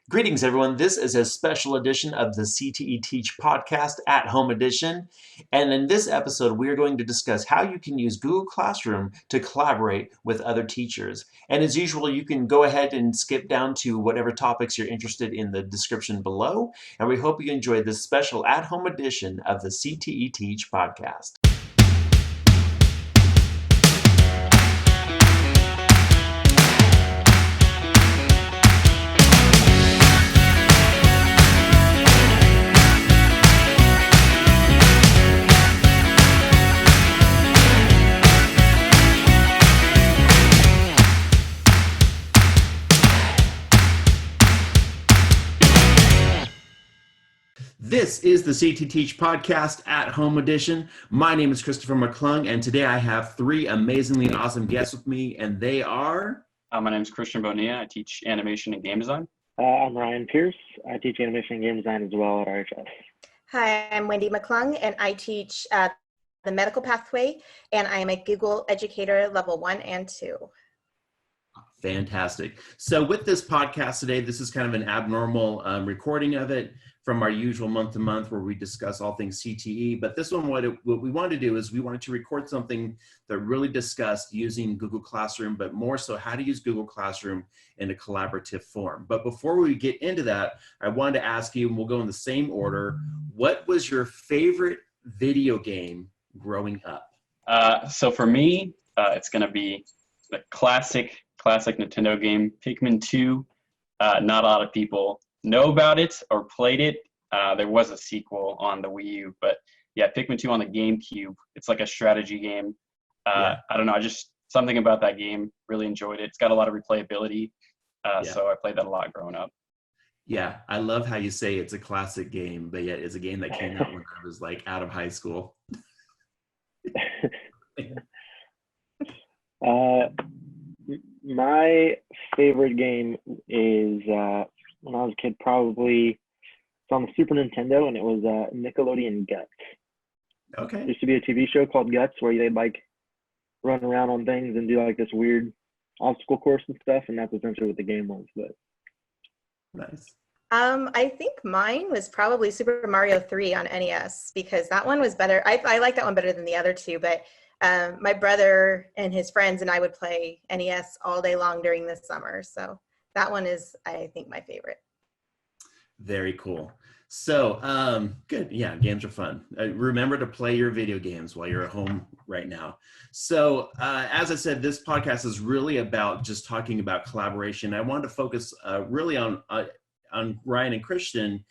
Greetings, everyone. This is a special edition of the CTE Teach Podcast at Home Edition. And in this episode, we are going to discuss how you can use Google Classroom to collaborate with other teachers. And as usual, you can go ahead and skip down to whatever topics you're interested in the description below. And we hope you enjoy this special at home edition of the CTE Teach Podcast. This is the CTE Teach Podcast at Home Edition. My name is Christopher McClung, and today I have three amazingly and awesome guests with me, and they are... My name is Christian Bonilla. I teach animation and game design. I'm Ryan Pierce. I teach animation and game design as well at RHS. Hi, I'm Wendy McClung, and I teach the medical pathway, and I am a Google Educator Level 1 and 2. Fantastic. So with this podcast today, this is kind of an abnormal recording of it from our usual month-to-month where we discuss all things CTE. But this one, what we wanted to do is we wanted to record something that really discussed using Google Classroom, but more so how to use Google Classroom in a collaborative form. But before we get into that, I wanted to ask you, and we'll go in the same order, what was your favorite video game growing up? So for me, it's going to be the classic Nintendo game, Pikmin 2. Not a lot of people know about it or played it. There was a sequel on the Wii U, but yeah, Pikmin 2 on the GameCube. It's like a strategy game. I don't know, just something about that game, really enjoyed it. It's got a lot of replayability, so I played that a lot growing up. Yeah, I love how you say it's a classic game, but yet it's a game that came out when I was like out of high school. My favorite game is when I was a kid, probably it's on the Super Nintendo, and it was Nickelodeon Guts. Okay. There used to be a TV show called Guts where they'd like run around on things and do like this weird obstacle course and stuff, and that's essentially what the game was. But nice. I think mine was probably Super Mario 3 on NES because that one was better. I like that one better than the other two, but my brother and his friends and I would play NES all day long during the summer. So that one is, I think, my favorite. Very cool. So, good. Yeah, games are fun. Remember to play your video games while you're at home right now. So, as I said, this podcast is really about just talking about collaboration. I wanted to focus really on Ryan and Christian.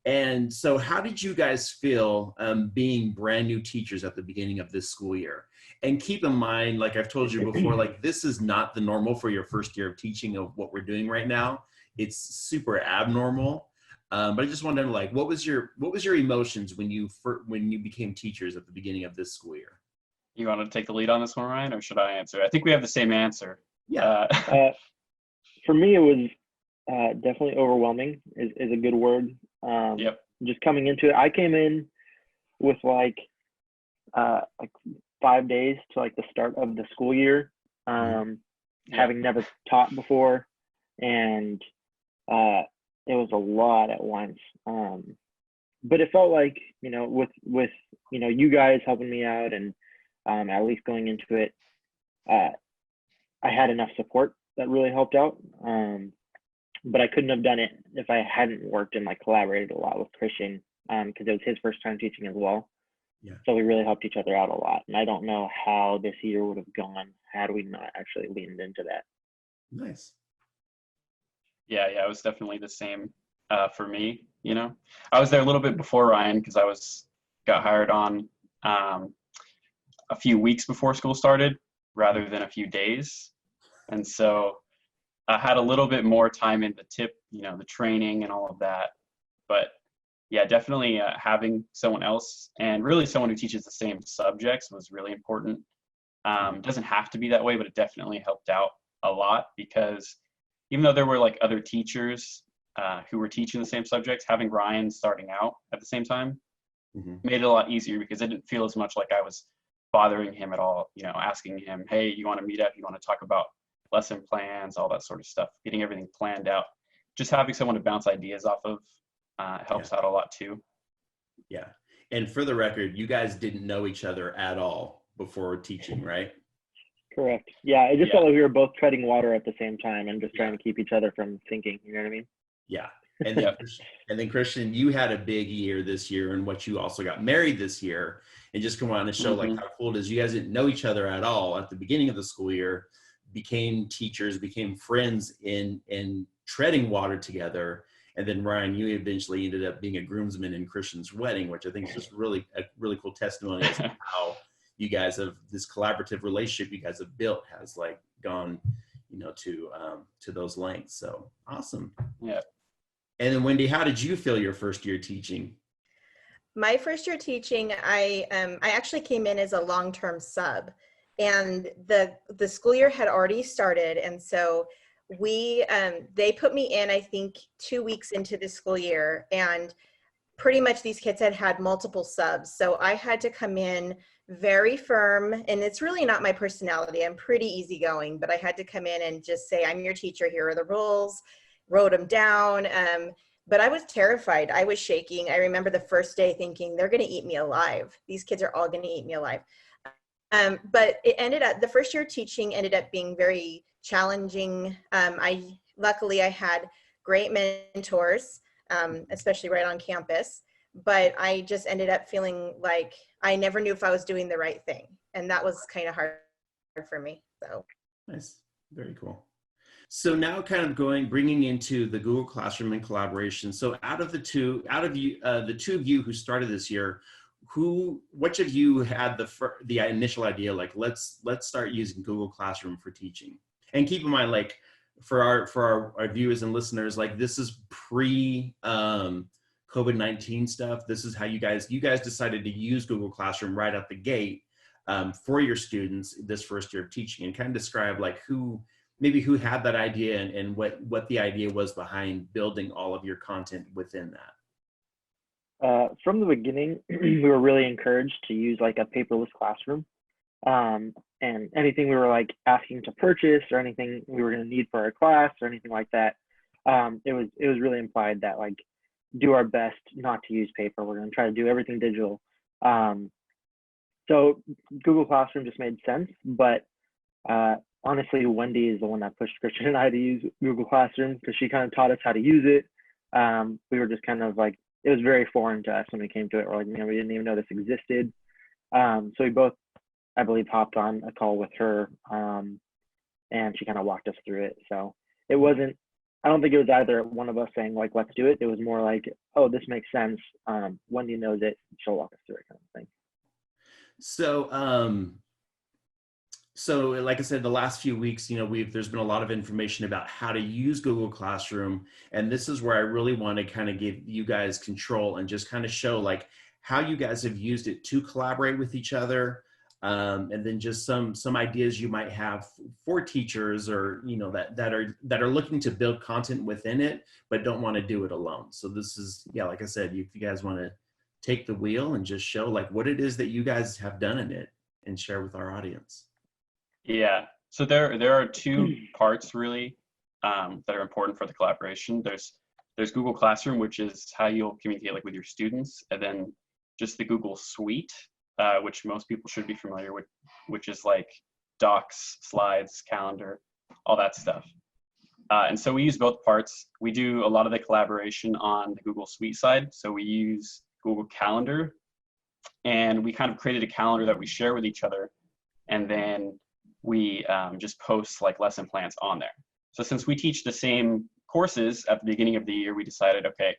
And so how did you guys feel being brand new teachers at the beginning of this school year? And keep in mind, like I've told you before, like this is not the normal for your first year of teaching of what we're doing right now. It's super abnormal. But I just wanted to know, like, what was your emotions when you became teachers at the beginning of this school year? You want to take the lead on this one, Ryan, or should I answer? I think we have the same answer. Yeah. For me, it was definitely overwhelming is a good word. Yep. Just coming into it, I came in with like 5 days to like the start of the school year, having never taught before, and it was a lot at once. But it felt like, you know, with you know, you guys helping me out and at least going into it, I had enough support that really helped out. But I couldn't have done it if I hadn't worked and like collaborated a lot with Christian, because it was his first time teaching as well. Yeah. So we really helped each other out a lot. And I don't know how this year would have gone had we not actually leaned into that. Nice. Yeah, it was definitely the same for me. You know, I was there a little bit before Ryan because I got hired on a few weeks before school started rather than a few days, and so I had a little bit more time in the training and all of that. But yeah, definitely having someone else and really someone who teaches the same subjects was really important. It doesn't have to be that way, but it definitely helped out a lot because even though there were like other teachers who were teaching the same subjects, having Ryan starting out at the same time made it a lot easier because it didn't feel as much like I was bothering him at all, you know, asking him, hey, you want to meet up? You want to talk about lesson plans, all that sort of stuff, getting everything planned out. just having someone to bounce ideas off of helps out a lot too. Yeah. And for the record, you guys didn't know each other at all before teaching, right? Correct. Yeah, it just felt like we were both treading water at the same time and just trying to keep each other from sinking. You know what I mean? Yeah. And then, and then Christian, you had a big year this year in what you also got married this year, and just come on to show like how cool it is. You guys didn't know each other at all at the beginning of the school year, became teachers, became friends in treading water together. And then Ryan, you eventually ended up being a groomsman in Christian's wedding, which I think is just really a really cool testimony as to how you guys have this collaborative relationship you guys have built has like gone, you know, to those lengths. So awesome. Yeah. And then Wendy, how did you feel your first year teaching? My first year teaching, I actually came in as a long-term sub, and the school year had already started, and so they put me in, I think, 2 weeks into the school year, and pretty much these kids had multiple subs, so I had to come in very firm, and it's really not my personality. I'm pretty easygoing, but I had to come in and just say, I'm your teacher, here are the rules, wrote them down. But I was terrified. I was shaking. I remember the first day thinking, they're going to eat me alive. These kids are all going to eat me alive. But it ended up, the first year teaching ended up being very challenging. Luckily I had great mentors, especially right on campus, but I just ended up feeling like I never knew if I was doing the right thing. And that was kind of hard for me. So nice. Very cool. So now kind of bringing into the Google Classroom and collaboration. So out of the two of you who started this year, which of you had the initial idea, like, let's start using Google Classroom for teaching? And keep in mind, like, for our viewers and listeners, like, this is pre COVID-19 stuff. This is how you guys decided to use Google Classroom right out the gate for your students this first year of teaching, and kind of describe like who had that idea and what the idea was behind building all of your content within that. From the beginning, we were really encouraged to use like a paperless classroom. And anything we were like asking to purchase or anything we were going to need for our class or anything like that, it was really implied that like do our best not to use paper. We're going to try to do everything digital. So Google Classroom just made sense, but honestly, Wendy is the one that pushed Christian and I to use Google Classroom because she kind of taught us how to use it. We were just kind of like, it was very foreign to us when we came to it. We're like, we didn't even know this existed. So we both, I believe, hopped on a call with her, and she kind of walked us through it. So it wasn't, I don't think it was either one of us saying like, let's do it. It was more like, oh, this makes sense. Wendy knows it. She'll walk us through it, kind of thing. So like I said, the last few weeks, there's been a lot of information about how to use Google Classroom. And this is where I really want to kind of give you guys control and just kind of show like how you guys have used it to collaborate with each other. And then just some ideas you might have for teachers or, that are looking to build content within it, but don't want to do it alone. So this is, like I said, if you guys want to take the wheel and just show like what it is that you guys have done in it and share with our audience. Yeah, so there are two parts really that are important for the collaboration. There's Google Classroom, which is how you'll communicate like with your students, and then just the Google Suite, which most people should be familiar with, which is like docs, slides, calendar, all that stuff. And so we use both parts. We do a lot of the collaboration on the Google Suite side. So we use Google Calendar, and we kind of created a calendar that we share with each other, and then we just post like lesson plans on there. So since we teach the same courses at the beginning of the year, we decided, okay,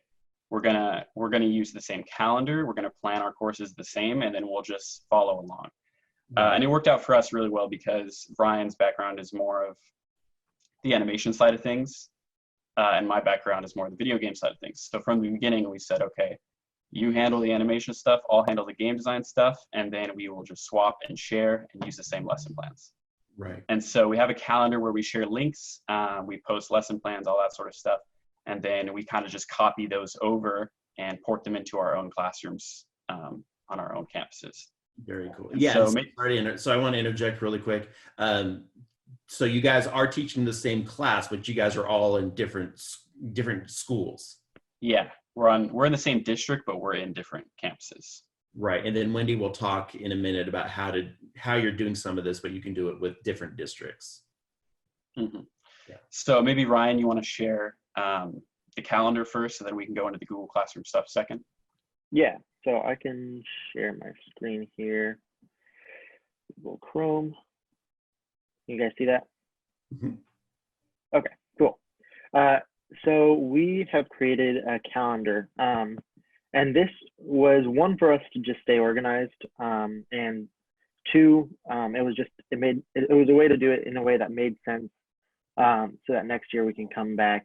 we're gonna use the same calendar. We're gonna plan our courses the same, and then we'll just follow along. And it worked out for us really well because Ryan's background is more of the animation side of things, and my background is more the video game side of things. So from the beginning, we said, okay, you handle the animation stuff, I'll handle the game design stuff, and then we will just swap and share and use the same lesson plans. Right. And so we have a calendar where we share links, we post lesson plans, all that sort of stuff. And then we kind of just copy those over and port them into our own classrooms on our own campuses. Very cool. And Yeah. so I want to interject really quick. So you guys are teaching the same class, but you guys are all in different different schools. Yeah, we're in the same district, but we're in different campuses. Right. And then Wendy will talk in a minute about how you're doing some of this, but you can do it with different districts. Mm-hmm. Yeah. So maybe Ryan, you want to share the calendar first, so then we can go into the Google Classroom stuff second. Yeah, so I can share my screen here. Google Chrome. You guys see that? Mm-hmm. Okay, cool. So we have created a calendar, and this was one for us to just stay organized, and two, it was a way to do it in a way that made sense, so that next year we can come back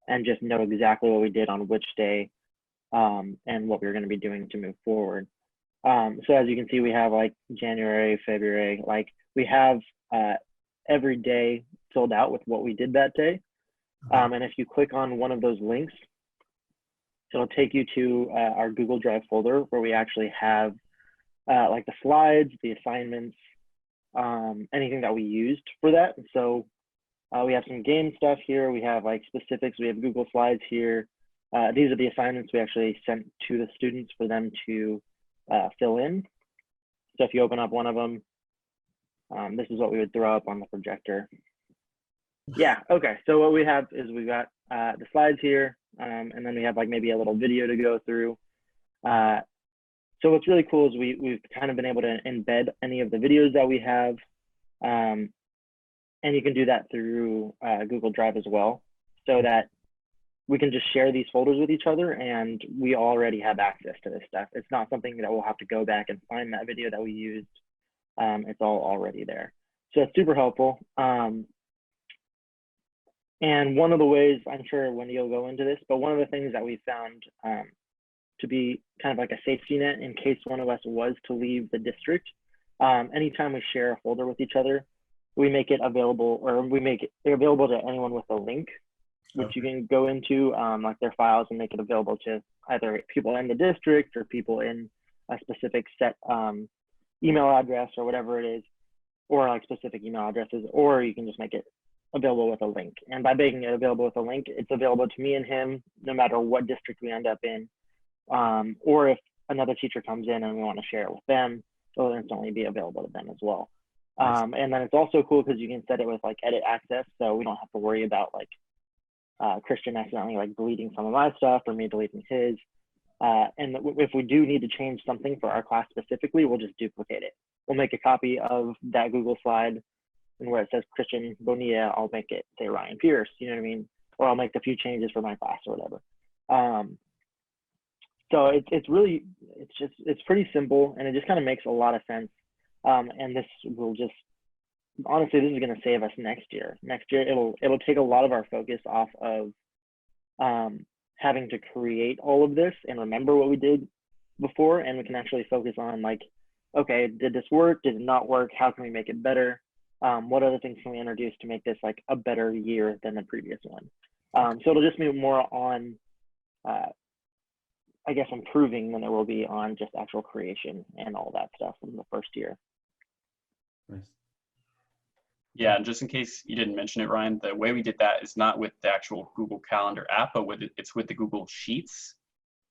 and just know exactly what we did on which day, and what we're going to be doing to move forward. So as you can see, we have like January, February, like we have every day filled out with what we did that day. And if you click on one of those links, it'll take you to our Google Drive folder where we actually have like the slides, the assignments, anything that we used for that. And so we have some game stuff here. We have like specifics. We have Google Slides here. These are the assignments we actually sent to the students for them to fill in. So if you open up one of them, this is what we would throw up on the projector. Yeah, okay. So what we have is we've got the slides here, and then we have like maybe a little video to go through. So what's really cool is we've kind of been able to embed any of the videos that we have, and you can do that through Google Drive as well, so that we can just share these folders with each other, and we already have access to this stuff. It's not something that we'll have to go back and find that video that we used. It's all already there. So it's super helpful. And one of the ways, I'm sure Wendy will go into this, but one of the things that we found to be kind of like a safety net in case one of us was to leave the district, anytime we share a folder with each other, we make it available, or we make it available to anyone with a link, which you can go into like their files and make it available to either people in the district or people in a specific set email address or whatever it is, or like specific email addresses, or you can just make it available with a link. And by making it available with a link, it's available to me and him, no matter what district we end up in. Or if another teacher comes in and we want to share it with them, it'll instantly be available to them as well. And then it's also cool because you can set it with like edit access, so we don't have to worry about like Christian accidentally like deleting some of my stuff or me deleting his. And if we do need to change something for our class specifically, we'll just duplicate it. We'll make a copy of that Google slide, and where it says Christian Bonilla, I'll make it say Ryan Pierce, you know what I mean? Or I'll make a few changes for my class or whatever. So it's pretty simple, and it just kind of makes a lot of sense. And this will just, honestly, this is going to save us next year. Next year, it'll take a lot of our focus off of having to create all of this and remember what we did before, and we can actually focus on like, okay, did this work? Did it not work? How can we make it better? What other things can we introduce to make this like a better year than the previous one? So it'll just be more on, I guess, improving than it will be on just actual creation and all that stuff in the first year. Nice. Yeah, and just in case you didn't mention it, Ryan, the way we did that is not with the actual Google Calendar app, but it's with the Google Sheets.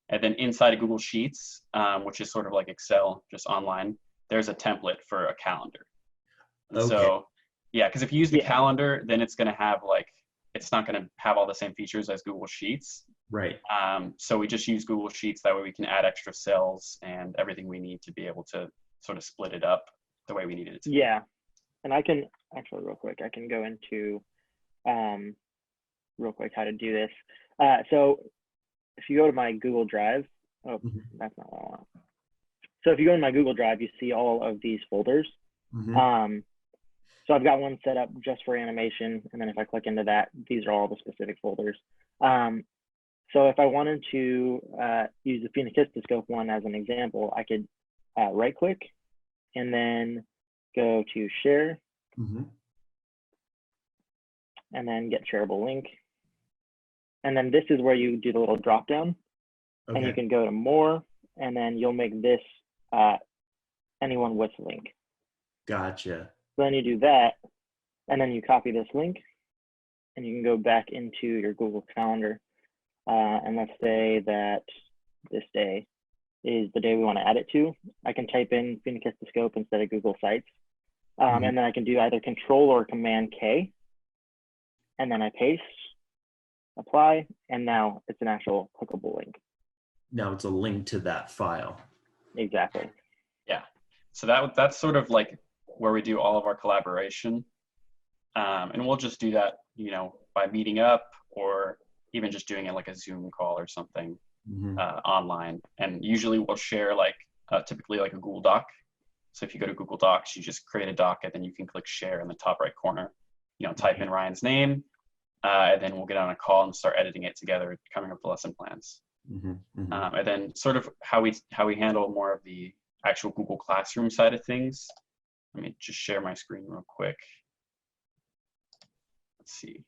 And then inside of Google Sheets, which is sort of like Excel, just online, there's a template for a calendar. Okay. So yeah, because if you use the calendar, then it's going to have like, it's not going to have all the same features as Google Sheets. Right. So we just use Google Sheets. That way we can add extra cells and everything we need to be able to sort of split it up the way we needed it to. Yeah. And I can actually real quick, I can go into real quick how to do this. So if you go to my Google Drive, that's not what I want. So if you go in my Google Drive, you see all of these folders. So I've got one set up just for animation. And then if I click into that, these are all the specific folders. So if I wanted to use the phenakistoscope one as an example, I could right click and then go to share and then get shareable link. And then this is where you do the little drop down and you can go to more, and then you'll make this anyone with link. Gotcha. So then you do that, and then you copy this link and you can go back into your Google Calendar. And let's say that this day is the day we want to add it to. I can type in Phoenix the Scope instead of Google Sites. And then I can do either Control or Command K. And then I paste, apply, and now it's an actual clickable link. Now it's a link to that file. Exactly. Yeah. So that's sort of like where we do all of our collaboration. And we'll just do that, by meeting up or even just doing it like a Zoom call or something online. And usually we'll share typically like a Google Doc. So if you go to Google Docs, you just create a doc and then you can click share in the top right corner, type in Ryan's name, and then we'll get on a call and start editing it together, coming up with lesson plans. And then sort of how we handle more of the actual Google Classroom side of things. Let me just share my screen real quick. Let's see.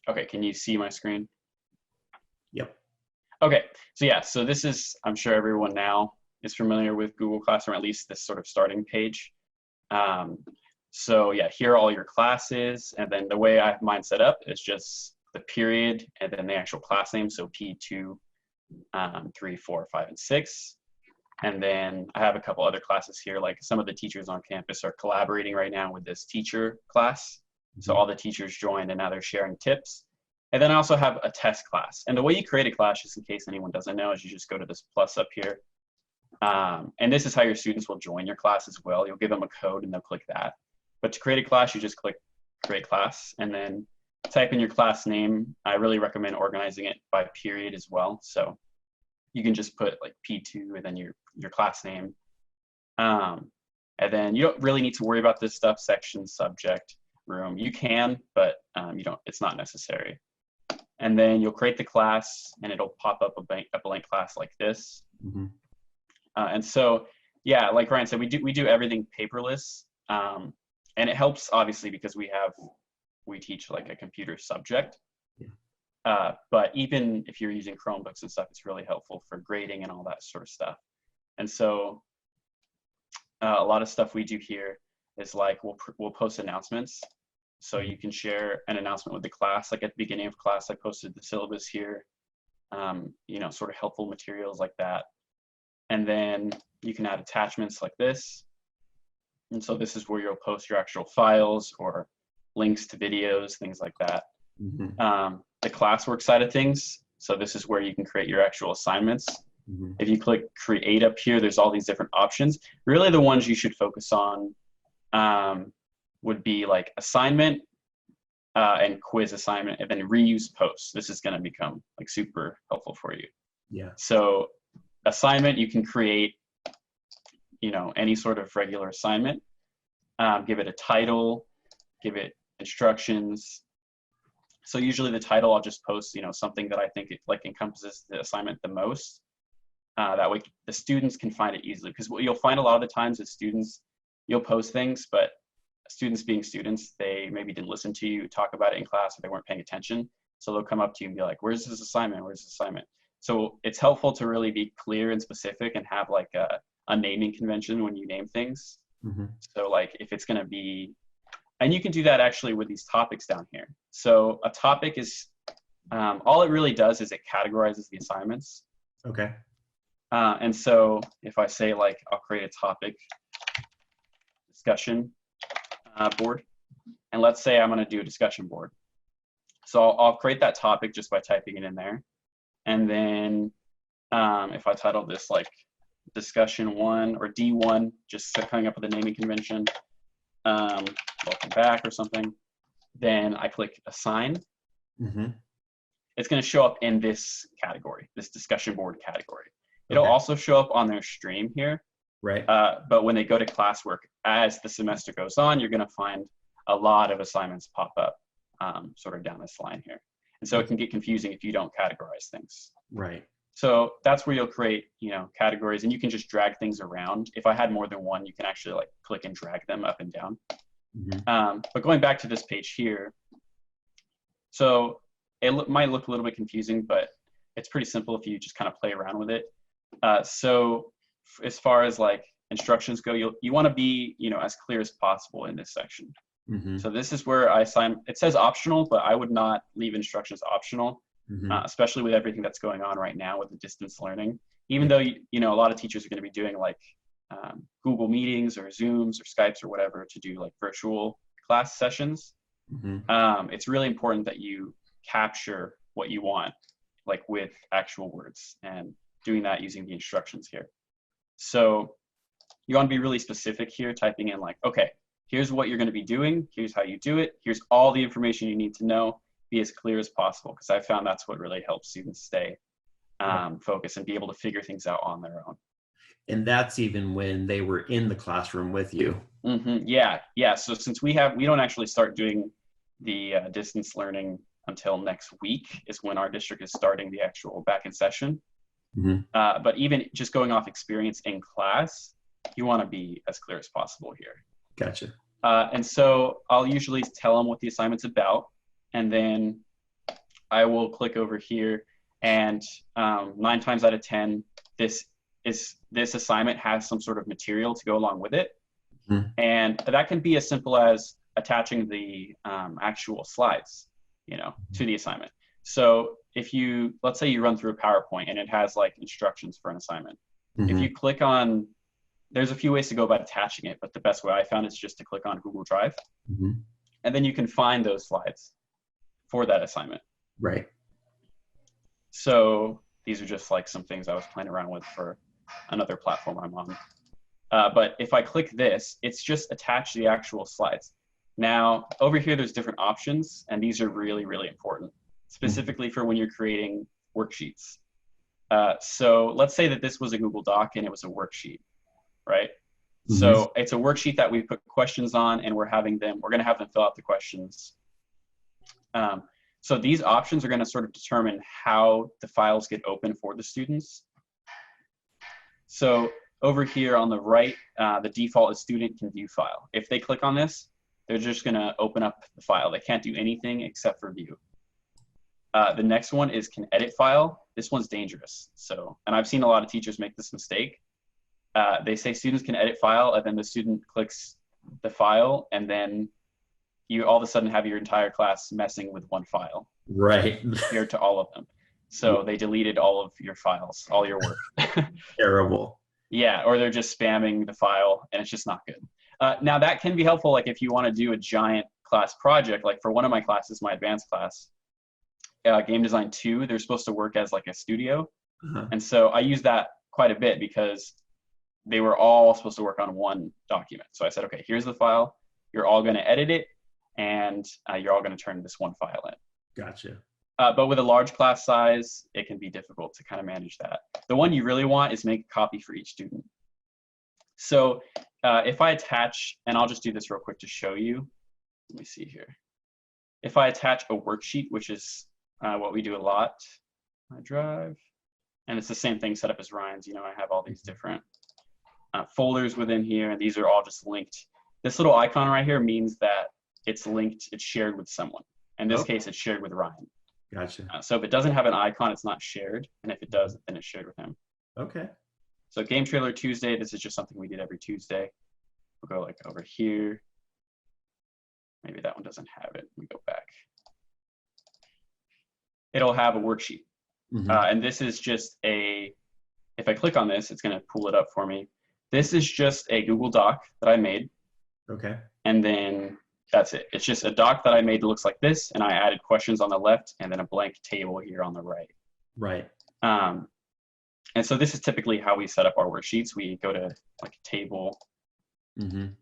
Okay, can you see my screen? Yep. Okay, so this is, I'm sure everyone now is familiar with Google Classroom, at least this sort of starting page. Here are all your classes, and then the way I have mine set up is just the period and then the actual class name, so P2, 3, 4, 5, and 6. And then I have a couple other classes here, like some of the teachers on campus are collaborating right now with this teacher class. So all the teachers joined and now they're sharing tips. And then I also have a test class. And the way you create a class, just in case anyone doesn't know, is you just go to this plus up here. And this is how your students will join your class as well. You'll give them a code and they'll click that. But to create a class, you just click create class and then type in your class name. I really recommend organizing it by period as well. So you can just put like P2 and then your class name. And then you don't really need to worry about this stuff, section, subject, room. You can, but it's not necessary. And then you'll create the class and it'll pop up a blank class like this. And so, like Ryan said, we do everything paperless. And it helps obviously because we teach like a computer subject. But even if you're using Chromebooks and stuff, it's really helpful for grading and all that sort of stuff. And so a lot of stuff we do here is like we'll post announcements. So you can share an announcement with the class. Like at the beginning of class, I posted the syllabus here, sort of helpful materials like that. And then you can add attachments like this. And so this is where you'll post your actual files or links to videos, things like that. The ClassWork side of things. So this is where you can create your actual assignments. If you click create up here, there's all these different options. Really the ones you should focus on would be like assignment and quiz assignment, and then reuse posts. This is going to become like super helpful for you. So assignment, you can create, any sort of regular assignment, give it a title, give it instructions. So usually the title, I'll just post, something that I think it like encompasses the assignment the most. That way the students can find it easily, because what you'll find a lot of the times is you'll post things, but students being students, they maybe didn't listen to you talk about it in class, or they weren't paying attention. So they'll come up to you and be like, where's this assignment? Where's this assignment? So it's helpful to really be clear and specific and have like a naming convention when you name things. So like if it's going to be, and you can do that actually with these topics down here. So a topic is, all it really does is it categorizes the assignments. Okay. And so if I say like, I'll create a topic discussion board, and let's say I'm going to do a discussion board. So I'll create that topic just by typing it in there. And then if I title this like discussion 1 or D1, just coming up with a naming convention, welcome back or something, then I click assign. It's going to show up in this category, this discussion board category. It'll also show up on their stream here. Right. But when they go to ClassWork, as the semester goes on, you're going to find a lot of assignments pop up sort of down this line here. And so it can get confusing if you don't categorize things. Right. So that's where you'll create, categories, and you can just drag things around. If I had more than one, you can actually like click and drag them up and down. But going back to this page here, so it might look a little bit confusing, but it's pretty simple if you just kind of play around with it. So as far as like instructions go, you want to be, as clear as possible in this section. Mm-hmm. So this is where I assign, it says optional, but I would not leave instructions optional, especially with everything that's going on right now with the distance learning. Even though, you know, a lot of teachers are going to be doing like Google Meetings or Zooms or Skypes or whatever to do like virtual class sessions. It's really important that you capture what you want, like with actual words, and doing that using the instructions here. So you want to be really specific here, typing in like, okay, here's what you're going to be doing. Here's how you do it. Here's all the information you need to know. Be as clear as possible, because I found that's what really helps students stay focused and be able to figure things out on their own. And that's even when they were in the classroom with you. Yeah. So since we don't actually start doing the distance learning until next week is when our district is starting the actual back in session. But even just going off experience in class, you want to be as clear as possible here. Gotcha. And so I'll usually tell them what the assignment's about, and then I will click over here, and 9 times out of 10, this assignment has some sort of material to go along with it. And that can be as simple as attaching the actual slides, you know, to the assignment. So if you, let's say you run through a PowerPoint and it has like instructions for an assignment. If you click on, there's a few ways to go about attaching it, but the best way I found is just to click on Google Drive. And then you can find those slides for that assignment. Right. So these are just like some things I was playing around with for another platform I'm on. But if I click this, it's just attached to the actual slides. Now, over here, there's different options, and these are really, really important, specifically for when you're creating worksheets. So let's say that this was a Google Doc and it was a worksheet, right? So it's a worksheet that we put questions on, and we're going to have them fill out the questions. So these options are going to sort of determine how the files get open for the students. So over here on the right, the default is student can view file. If they click on this, they're just going to open up the file. They can't do anything except for view. The next one is can edit file. This one's dangerous. So, and I've seen a lot of teachers make this mistake. They say students can edit file, and then the student clicks the file, and then you all of a sudden have your entire class messing with one file. Right. Compared to all of them. So they deleted all of your files, all your work. Terrible. Yeah, or they're just spamming the file, and it's just not good. Now that can be helpful, like if you want to do a giant class project, like for one of my classes, my advanced class, Game Design 2, they're supposed to work as like a studio. And so I use that quite a bit because they were all supposed to work on one document. So I said, okay, here's the file. You're all going to edit it, and you're all going to turn this one file in. Gotcha. But with a large class size, it can be difficult to kind of manage that. The one you really want is make a copy for each student. So if I attach, and I'll just do this real quick to show you. Let me see here. If I attach a worksheet, which is what we do a lot, my Drive, and it's the same thing set up as Ryan's. You know, I have all these different folders within here, and these are all just linked. This little icon right here means that it's linked, it's shared with someone. In this case, it's shared with Ryan. Gotcha. So if it doesn't have an icon, it's not shared. And if it does, then it's shared with him. Okay. So Game Trailer Tuesday, this is just something we did every Tuesday. We'll go like over here. Maybe that one doesn't have it. We go back. It'll have a worksheet. And this is just if I click on this, it's going to pull it up for me. This is just a Google Doc that I made. Okay. And then that's it. It's just a doc that I made that looks like this, and I added questions on the left and then a blank table here on the right. Right. And so this is typically how we set up our worksheets. We go to like a table. And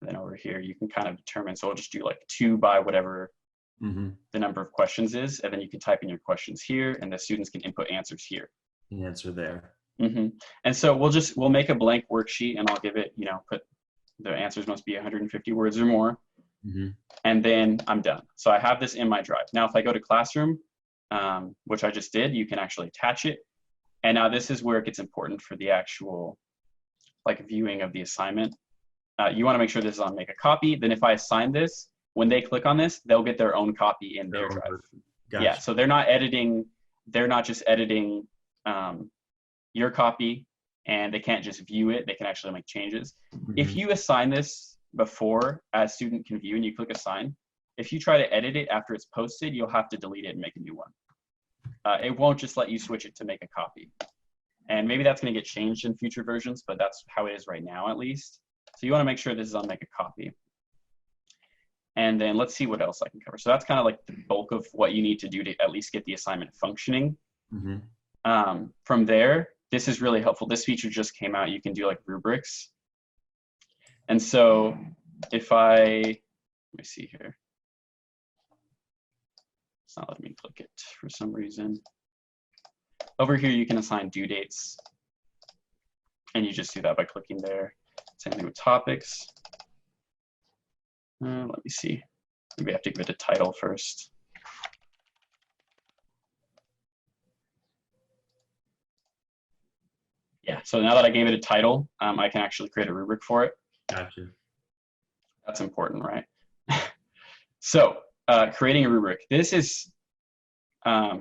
then over here, you can kind of determine, so I'll just do like 2 by whatever the number of questions is, and then you can type in your questions here, and the students can input answers here. The answer there. And so we'll make a blank worksheet, and I'll give it, you know, put the answers must be 150 words or more. And then I'm done. So I have this in my Drive. Now, if I go to Classroom, which I just did, you can actually attach it. And now this is where it gets important for the actual like viewing of the assignment. You want to make sure this is on make a copy. Then if I assign this, when they click on this, they'll get their own copy in their Drive. Gotcha. Yeah, so they're not just editing your copy, and they can't just view it. They can actually make changes. If you assign this before as student can view and you click assign, if you try to edit it after it's posted, you'll have to delete it and make a new one. It won't just let you switch it to make a copy. And maybe that's going to get changed in future versions, but that's how it is right now, at least. So you want to make sure this is on make a copy. And then let's see what else I can cover. So that's kind of like the bulk of what you need to do to at least get the assignment functioning. From there, this is really helpful. This feature just came out. You can do like rubrics. And so if let me see here. It's not letting me click it for some reason. Over here, you can assign due dates. And you just do that by clicking there. Same thing with topics. Let me see. Maybe I have to give it a title first. Yeah, so now that I gave it a title, I can actually create a rubric for it. Gotcha. That's important, right? So creating a rubric. This is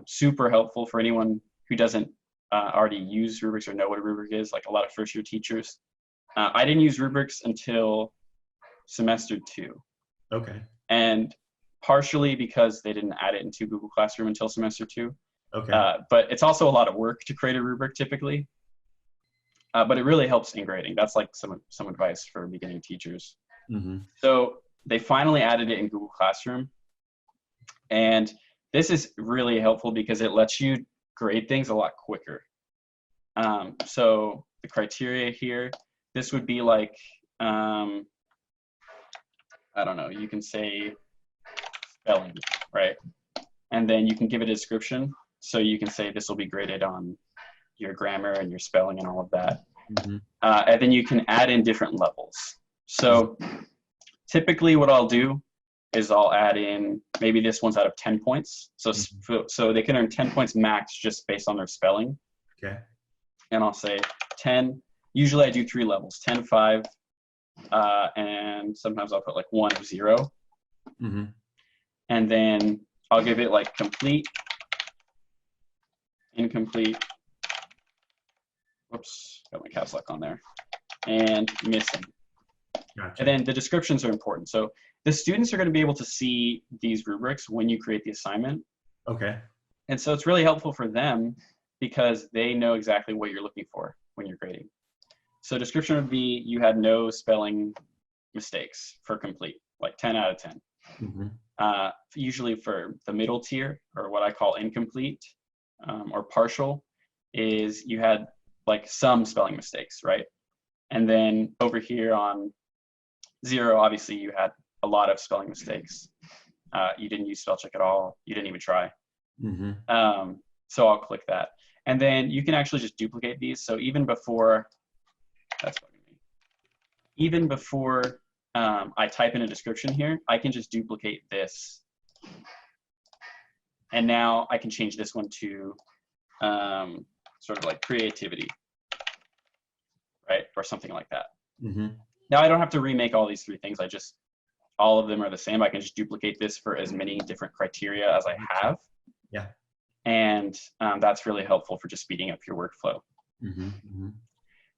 super helpful for anyone who doesn't already use rubrics or know what a rubric is, like a lot of first-year teachers. I didn't use rubrics until semester 2. Okay. And partially because they didn't add it into Google Classroom until semester 2. Okay. But it's also a lot of work to create a rubric typically. But it really helps in grading. That's like some advice for beginning teachers. So they finally added it in Google Classroom. And this is really helpful because it lets you grade things a lot quicker. So the criteria here, this would be like, I don't know, you can say spelling, right? And then you can give it a description. So you can say this will be graded on your grammar and your spelling and all of that. And then you can add in different levels. So typically what I'll do is I'll add in, maybe this one's out of 10 points. So they can earn 10 points max just based on their spelling. Okay. And I'll say 10. Usually I do 3 levels, 10, 5, and sometimes I'll put like 1 or 0. And then I'll give it like complete, incomplete, whoops, got my caps lock on there, and missing. Gotcha. And then the descriptions are important. So the students are going to be able to see these rubrics when you create the assignment. Okay. And so it's really helpful for them because they know exactly what you're looking for when you're grading. So description would be you had no spelling mistakes for complete, like 10 out of 10. Usually for the middle tier, or what I call incomplete or partial, is you had like some spelling mistakes, right? And then over here on 0, obviously you had a lot of spelling mistakes. You didn't use spell check at all. You didn't even try. So I'll click that. And then you can actually just duplicate these. So even before, even before I type in a description here, I can just duplicate this. And now I can change this one to sort of like creativity, right? Or something like that. Now I don't have to remake all these 3 things. All of them are the same. I can just duplicate this for as many different criteria as I have. Yeah. And that's really helpful for just speeding up your workflow.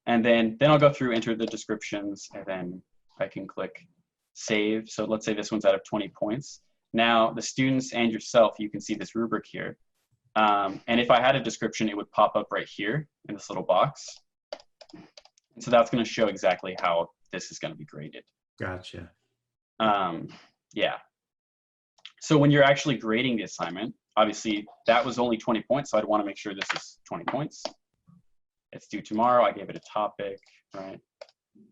And then I'll go through, enter the descriptions, and then I can click save. So let's say this one's out of 20 points. Now the students and yourself, you can see this rubric here. And if I had a description, it would pop up right here in this little box. And so that's going to show exactly how this is going to be graded. Gotcha. Yeah. So when you're actually grading the assignment, obviously that was only 20 points. So I'd want to make sure this is 20 points. It's due tomorrow. I gave it a topic, right?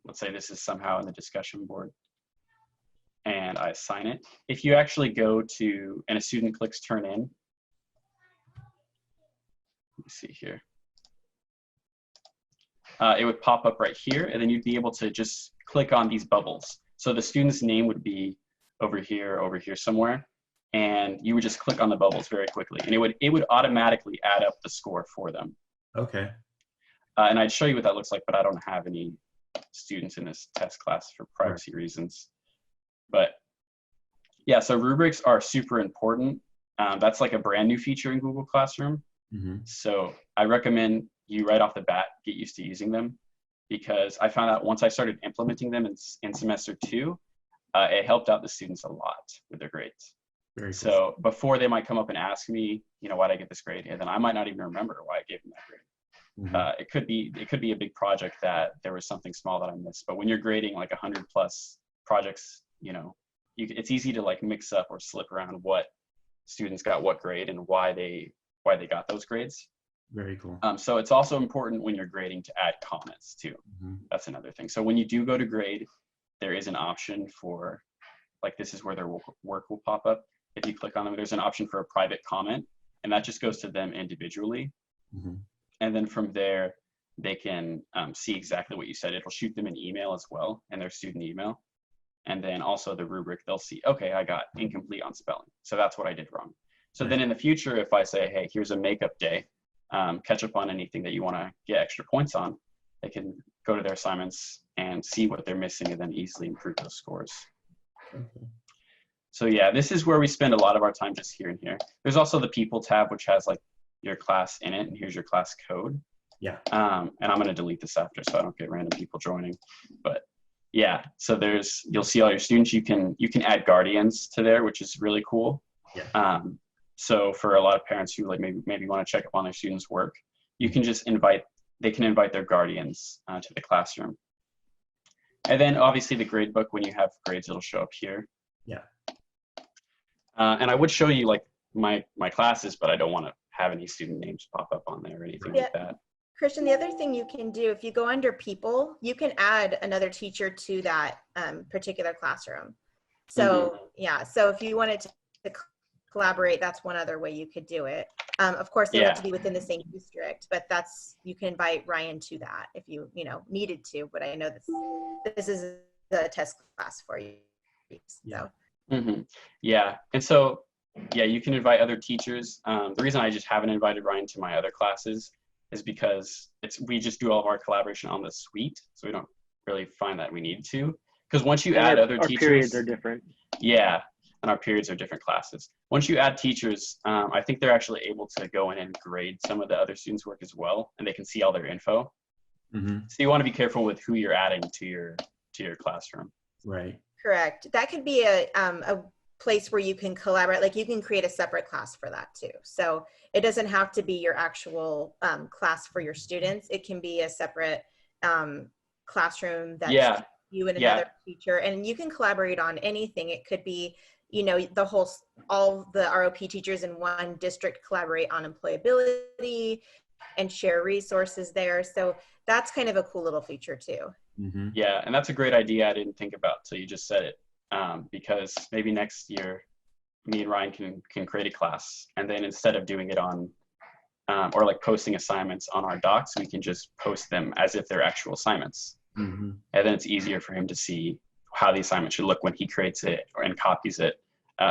Let's say this is somehow in the discussion board. And I assign it. If you actually go to, and a student clicks turn in, let me see here. It would pop up right here, and then you'd be able to just click on these bubbles. So the student's name would be over here somewhere, and you would just click on the bubbles very quickly, and it would automatically add up the score for them. Okay. And I'd show you what that looks like, but I don't have any students in this test class for privacy reasons. But yeah, so rubrics are super important. That's like a brand new feature in Google Classroom. So I recommend you right off the bat get used to using them. because I found out once I started implementing them in semester 2, it helped out the students a lot with their grades. Very cool. So before they might come up and ask me, why did I get this grade? And then I might not even remember why I gave them that grade. Mm-hmm. It could be a big project that there was something small that I missed. But when you're grading like 100+ projects, it's easy to like mix up or slip around what students got what grade and why they got those grades. Very cool. So it's also important when you're grading to add comments too. Mm-hmm. That's another thing. So when you do go to grade, there is an option for, like, this is where their work will pop up. If you click on them, there's an option for a private comment, and that just goes to them individually. Mm-hmm. And then from there, they can see exactly what you said. It'll shoot them an email as well, and their student email. And then also the rubric, they'll see, okay, I got incomplete on spelling. So that's what I did wrong. So then in the future, if I say, hey, here's a makeup day, catch up on anything that you want to get extra points on, they can go to their assignments and see what they're missing and then easily improve those scores. Okay. So yeah, this is where we spend a lot of our time, just here and here. There's also the people tab, which has like your class in it, and here's your class code. Yeah. And I'm going to delete this after so I don't get random people joining. But yeah, so you'll see all your students. You can add guardians to there, which is really cool. Yeah. So for a lot of parents who like maybe want to check up on their students' work, you can just invite their guardians to the classroom. And then obviously the grade book, when you have grades, it'll show up here. Yeah. And I would show you like my classes, but I don't want to have any student names pop up on there or anything like that. Christian, the other thing you can do, if you go under people, you can add another teacher to that particular classroom. So yeah, so if you wanted to collaborate, that's one other way you could do it. Of course, they have to be within the same district, but you can invite Ryan to that if you needed to. But I know this is the test class for you. So. Mm-hmm. Yeah, and so yeah, you can invite other teachers. The reason I just haven't invited Ryan to my other classes is because we just do all of our collaboration on the suite, so we don't really find that we need to. Because once you add other teachers, our periods are different. Yeah, and our periods are different classes. Once you add teachers, I think they're actually able to go in and grade some of the other students' work as well, and they can see all their info. Mm-hmm. So you want to be careful with who you're adding to your classroom. Right. Correct. That could be a place where you can collaborate. Like you can create a separate class for that too. So it doesn't have to be your actual class for your students. It can be a separate classroom that's you and another teacher, and you can collaborate on anything. It could be, all the ROP teachers in one district collaborate on employability and share resources there. So that's kind of a cool little feature too. Mm-hmm. Yeah, and that's a great idea I didn't think about till you just said it. Because maybe next year, me and Ryan can create a class, and then instead of doing it on, or like posting assignments on our docs, we can just post them as if they're actual assignments. Mm-hmm. And then it's easier for him to see how the assignment should look when he creates it and copies it.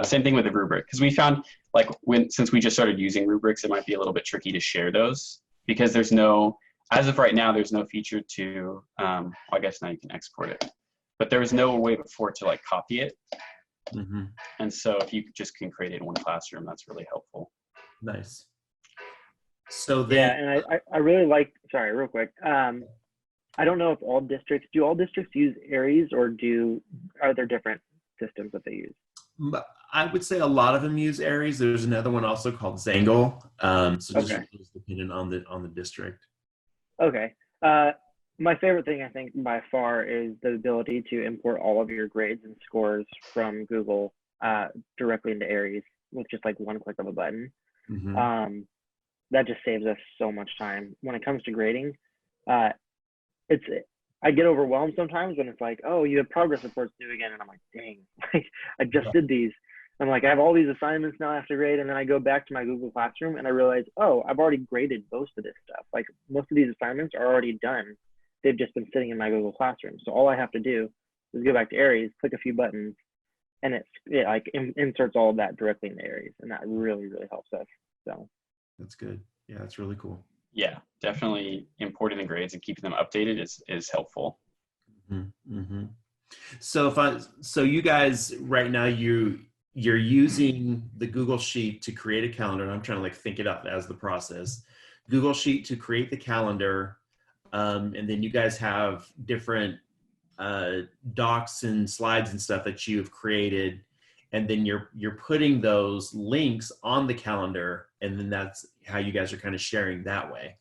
Same thing with the rubric, because we found like since we just started using rubrics, it might be a little bit tricky to share those because as of right now, there's no feature to, I guess now you can export it. But there was no way before to like copy it. Mm-hmm. And so if you just can create it in one classroom, that's really helpful. Nice. So then, and I really like, sorry, real quick. I don't know if all districts use Aries, or are there different systems that they use? I would say a lot of them use Aries. There's another one also called Zangle. So just depending on the district. Okay. My favorite thing, I think, by far, is the ability to import all of your grades and scores from Google directly into Aries with just like one click of a button. Mm-hmm. That just saves us so much time. When it comes to grading, I get overwhelmed sometimes when it's like, oh, you have progress reports due again, and I'm like, dang, like I just did these. I'm like, I have all these assignments now I have to grade, and then I go back to my Google Classroom and I realize, oh, I've already graded most of this stuff. Like most of these assignments are already done. They've just been sitting in my Google Classroom. So all I have to do is go back to Aries, click a few buttons, and it like inserts all of that directly into Aries, and that really, really helps us. So that's good. Yeah, that's really cool. Yeah, definitely importing the grades and keeping them updated is helpful. Mm-hmm. Mm-hmm. So you guys right now you're using the Google Sheet to create a calendar, and I'm trying to like think it up as the process. Google Sheet to create the calendar. and then you guys have different docs and slides and stuff that you've created, and then you're putting those links on the calendar, and then that's how you guys are kind of sharing that way.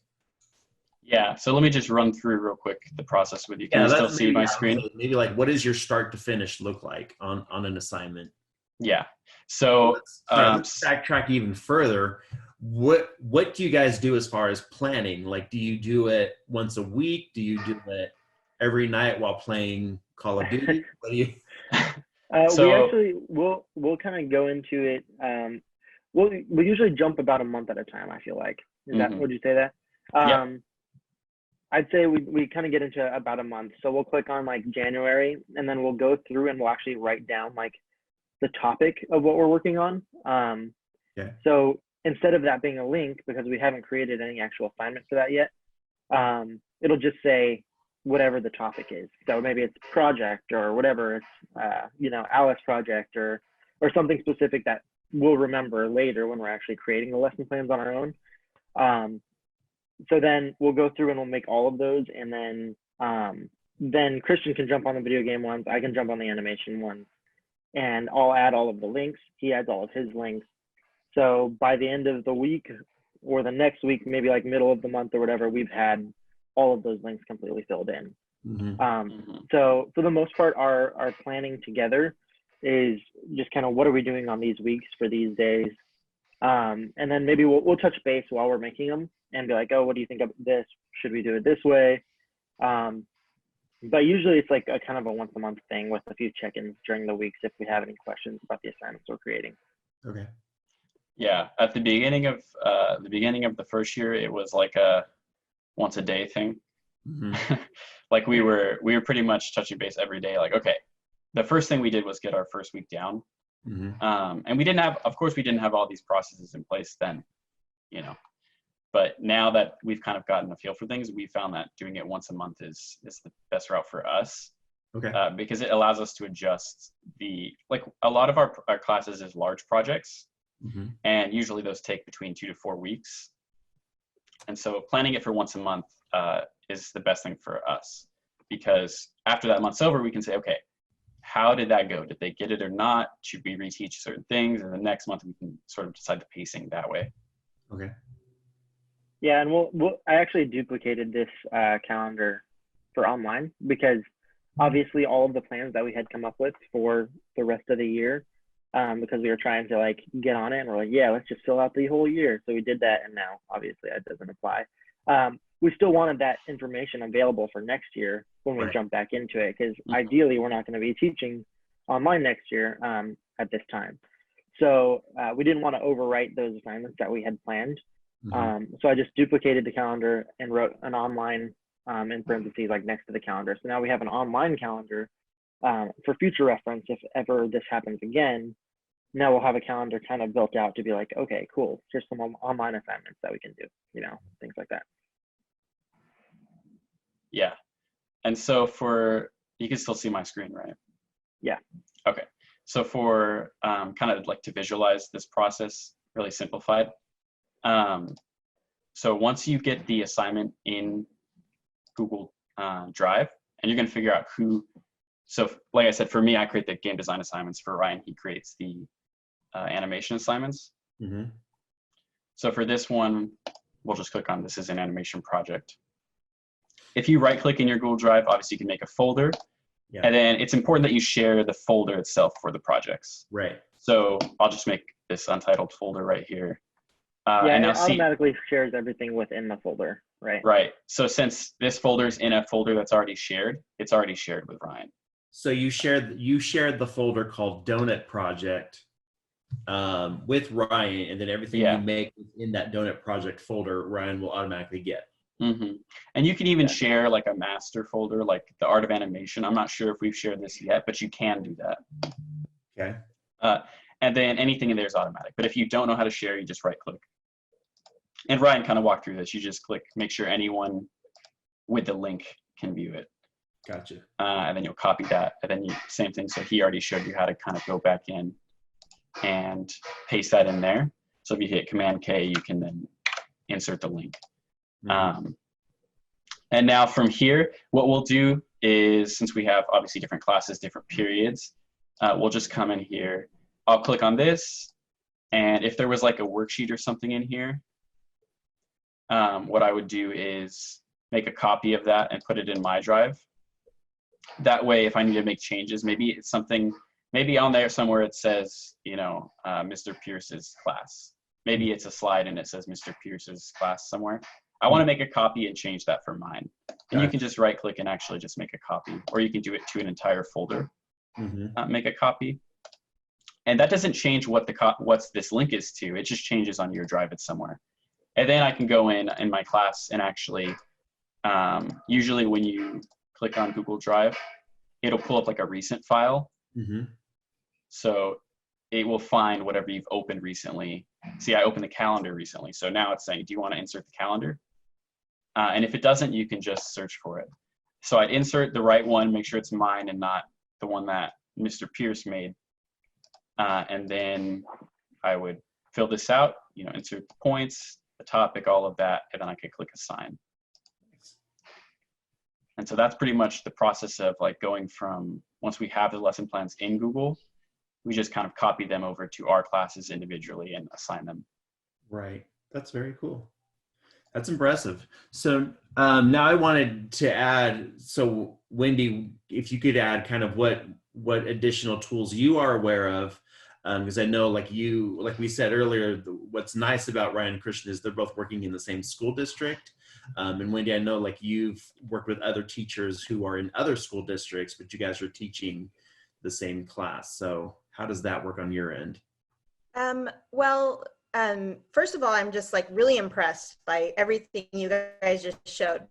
Yeah, so let me just run through real quick the process with you. Can you still see my screen? Maybe like, what does your start to finish look like on an assignment? Yeah, so let's backtrack even further. What do you guys do as far as planning? Like, do you do it once a week? Do you do it every night while playing Call of Duty? What do you? We'll kind of go into it. We'll usually jump about a month at a time. I feel like. Would you say that? Yeah. I'd say we kind of get into about a month. So we'll click on like January, and then we'll go through and we'll actually write down like the topic of what we're working on. So instead of that being a link, because we haven't created any actual assignment for that yet, it'll just say whatever the topic is. So maybe it's project or whatever, it's Alice project or something specific that we'll remember later when we're actually creating the lesson plans on our own. So then we'll go through and we'll make all of those, and then Christian can jump on the video game ones, I can jump on the animation ones, and I'll add all of the links. He adds all of his links. So by the end of the week or the next week, maybe like middle of the month or whatever, we've had all of those links completely filled in. So for the most part, our planning together is just kind of what are we doing on these weeks for these days. And then maybe we'll touch base while we're making them and be like, oh, what do you think of this? Should we do it this way? But usually it's like a kind of a once a month thing with a few check-ins during the weeks if we have any questions about the assignments we're creating. Okay. Yeah, at the beginning of the first year, it was like a once a day thing. Like we were pretty much touching base every day. Like, okay, the first thing we did was get our first week down. And we didn't have all these processes in place then, but now that we've kind of gotten a feel for things, we found that doing it once a month is the best route for us. Okay. Because it allows us to adjust a lot of our classes is large projects, and usually those take between 2 to 4 weeks. And so planning it for once a month is the best thing for us, because after that month's over, we can say, okay, how did that go? Did they get it or not? Should we reteach certain things? And the next month we can sort of decide the pacing that way. Okay. Yeah, and I actually duplicated this calendar for online because obviously all of the plans that we had come up with for the rest of the year, because we were trying to like get on it and we're like, yeah, let's just fill out the whole year. So we did that, and now obviously that doesn't apply. We still wanted that information available for next year when we jump back into it, because ideally we're not going to be teaching online next year at this time. So we didn't want to overwrite those assignments that we had planned. So I just duplicated the calendar and wrote an online in parentheses like next to the calendar. So now we have an online calendar for future reference. If ever this happens again, now we'll have a calendar kind of built out to be like, okay, cool, here's some online assignments that we can do, things like that. Yeah. And so you can still see my screen, right? Yeah. Okay. So for kind of like to visualize this process really simplified. So once you get the assignment in Google Drive, and you're going to figure out so like I said, for me, I create the game design assignments. For Ryan, he creates the animation assignments. So for this one, we'll just click on this as an animation project. If you right click in your Google Drive, obviously you can make a folder. Yeah. And then it's important that you share the folder itself for the projects. Right. So I'll just make this untitled folder right here. And it automatically shares everything within the folder, right? Right. So since this folder's in a folder that's already shared, it's already shared with Ryan. So you shared the folder called Donut Project with Ryan, and then everything you make in that Donut Project folder, Ryan will automatically get. And you can even share like a master folder, like the art of animation. I'm not sure if we've shared this yet, but you can do that. Okay. And then anything in there is automatic. But if you don't know how to share, you just right click. And Ryan kind of walked through this. You just click, make sure anyone with the link can view it. Gotcha. And then you'll copy that. And then same thing. So he already showed you how to kind of go back in and paste that in there. So if you hit Command K, you can then insert the link. And now from here, what we'll do is, since we have obviously different classes, different periods, we'll just come in here. I'll click on this. And if there was like a worksheet or something in here, what I would do is make a copy of that and put it in my drive. That way, if I need to make changes, maybe it's something, maybe on there somewhere it says, Mr. Pierce's class. Maybe it's a slide and it says Mr. Pierce's class somewhere. I want to make a copy and change that for mine. And you can just right click and actually just make a copy, or you can do it to an entire folder, make a copy. And that doesn't change what what's this link is to. It just changes on your drive it's somewhere. And then I can go in my class and actually, usually when you click on Google Drive, it'll pull up like a recent file. So it will find whatever you've opened recently. See, I opened the calendar recently. So now it's saying, do you want to insert the calendar? And if it doesn't, you can just search for it. So I'd insert the right one, make sure it's mine and not the one that Mr. Pierce made. And then I would fill this out, insert the points, the topic, all of that, and then I could click assign. And so that's pretty much the process of like going from, once we have the lesson plans in Google, we just kind of copy them over to our classes individually and assign them. Right. That's very cool. That's impressive. So now I wanted to add, so Wendy, if you could add kind of what additional tools you are aware of, because I know like we said earlier, what's nice about Ryan and Christian is they're both working in the same school district. And Wendy, I know like you've worked with other teachers who are in other school districts, but you guys are teaching the same class. So how does that work on your end? First of all, I'm just like really impressed by everything you guys just showed.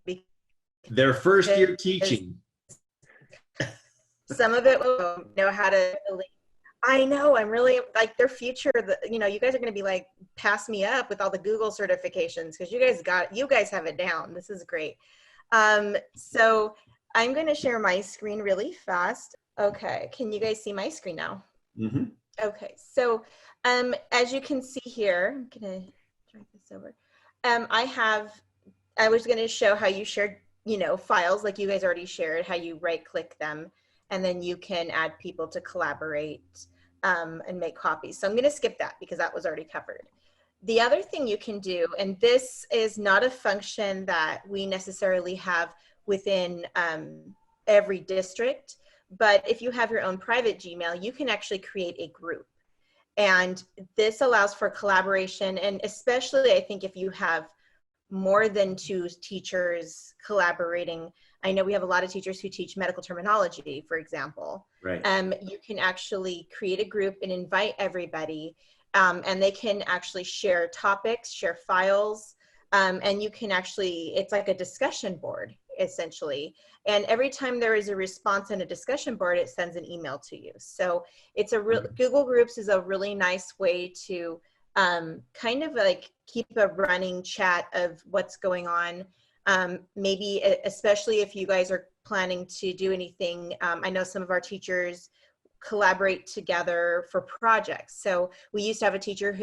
Their first year teaching. Some of it will know how to. I know, I'm really like their future. You guys are going to be like, pass me up with all the Google certifications because you guys have it down. This is great. So I'm going to share my screen really fast. Okay, can you guys see my screen now? Okay, so as you can see here, I'm going to drag this over. I was going to show how you shared, files like you guys already shared, how you right click them, and then you can add people to collaborate and make copies. So I'm going to skip that because that was already covered. The other thing you can do, and this is not a function that we necessarily have within every district, but if you have your own private Gmail, you can actually create a group. And this allows for collaboration, and especially I think if you have more than 2 teachers collaborating. I know we have a lot of teachers who teach medical terminology, for example. Right. You can actually create a group and invite everybody, and they can actually share topics, share files, and you can actually, it's like a discussion board, essentially. And every time there is a response in a discussion board, it sends an email to you. So it's Google Groups is a really nice way to kind of like keep a running chat of what's going on. Maybe especially if you guys are planning to do anything. I know some of our teachers collaborate together for projects. So we used to have a teacher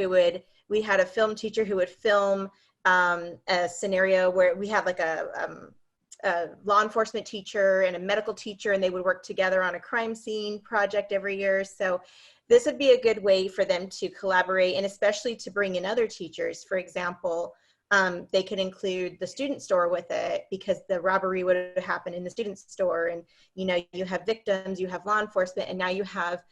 we had a film teacher who would film a scenario where we had like a law enforcement teacher and a medical teacher, and they would work together on a crime scene project every year. So this would be a good way for them to collaborate, and especially to bring in other teachers. For example, they could include the student store with it because the robbery would have happened in the student store, and you have victims, you have law enforcement, and now you have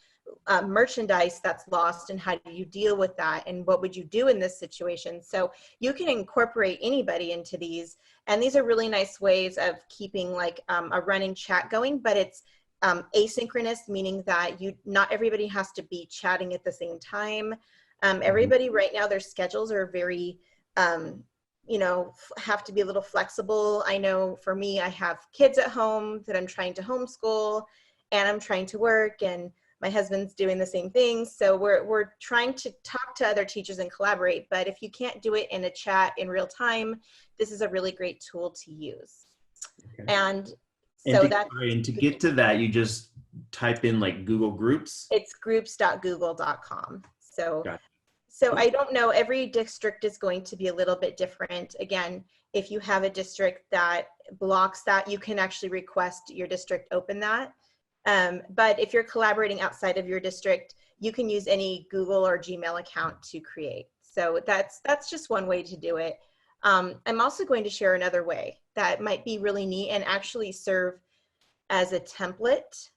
merchandise that's lost, and how do you deal with that, and what would you do in this situation? So you can incorporate anybody into these, and these are really nice ways of keeping like a running chat going, but it's asynchronous, meaning that not everybody has to be chatting at the same time. Everybody right now, their schedules are very have to be a little flexible. I know for me, I have kids at home that I'm trying to homeschool, and I'm trying to work, and my husband's doing the same thing. So we're trying to talk to other teachers and collaborate. But if you can't do it in a chat in real time, this is a really great tool to use. Okay. And to get to that, you just type in like Google Groups. It's groups.google.com. So, Gotcha. So I don't know, every district is going to be a little bit different. Again, if you have a district that blocks that, you can actually request your district open that. But if you're collaborating outside of your district, you can use any Google or Gmail account to create. So that's just one way to do it. I'm also going to share another way that might be really neat and actually serve as a template,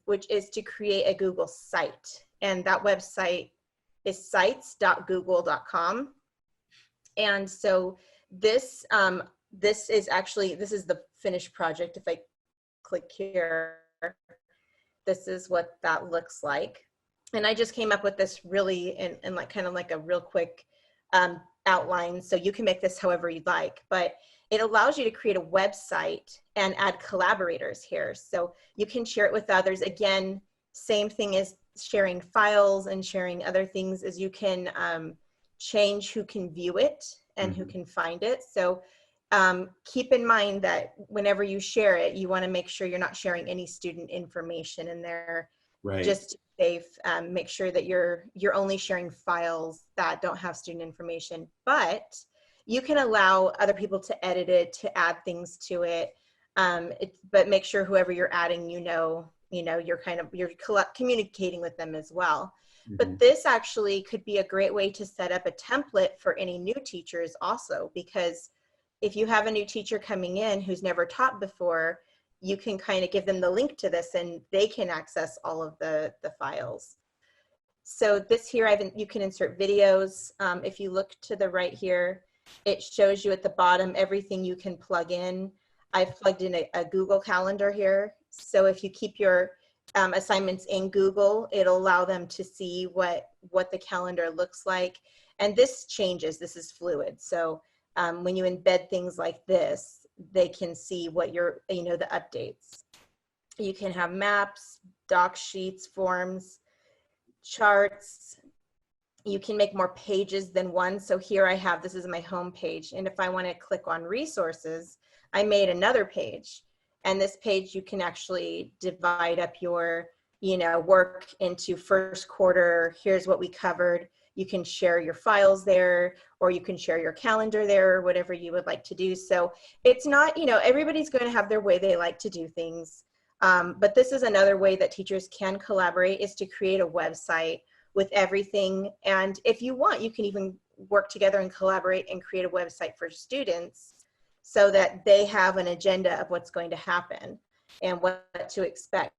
which is to create a Google site. And that website is sites.google.com. And so this is the finished project. If I click here, this is what that looks like. And I just came up with this really in like kind of like a real quick outline. So you can make this however you'd like, but it allows you to create a website and add collaborators here. So you can share it with others. Again, same thing as sharing files and sharing other things, is you can change who can view it and who can find it. So keep in mind that whenever you share it, you want to make sure you're not sharing any student information in there. Right. Just to be safe, make sure that you're only sharing files that don't have student information. But you can allow other people to edit it, to add things to it. But make sure whoever you're adding, you're communicating with them as well. But this actually could be a great way to set up a template for any new teachers also, because if you have a new teacher coming in who's never taught before, you can kind of give them the link to this and they can access all of the files. So this here, you can insert videos. If you look to the right here, it shows you at the bottom everything you can plug in. I've plugged in a Google Calendar here. So if you keep your assignments in Google, it'll allow them to see what the calendar looks like. And this changes, this is fluid. So when you embed things like this, they can see what the updates. You can have maps, doc sheets, forms, charts. You can make more pages than one. So here I have, this is my home page. And if I want to click on resources, I made another page. And this page, you can actually divide up your, work into first quarter. Here's what we covered. You can share your files there, or you can share your calendar there, or whatever you would like to do. So it's not, everybody's going to have their way they like to do things. But this is another way that teachers can collaborate, is to create a website with everything. And if you want, you can even work together and collaborate and create a website for students so that they have an agenda of what's going to happen and what to expect.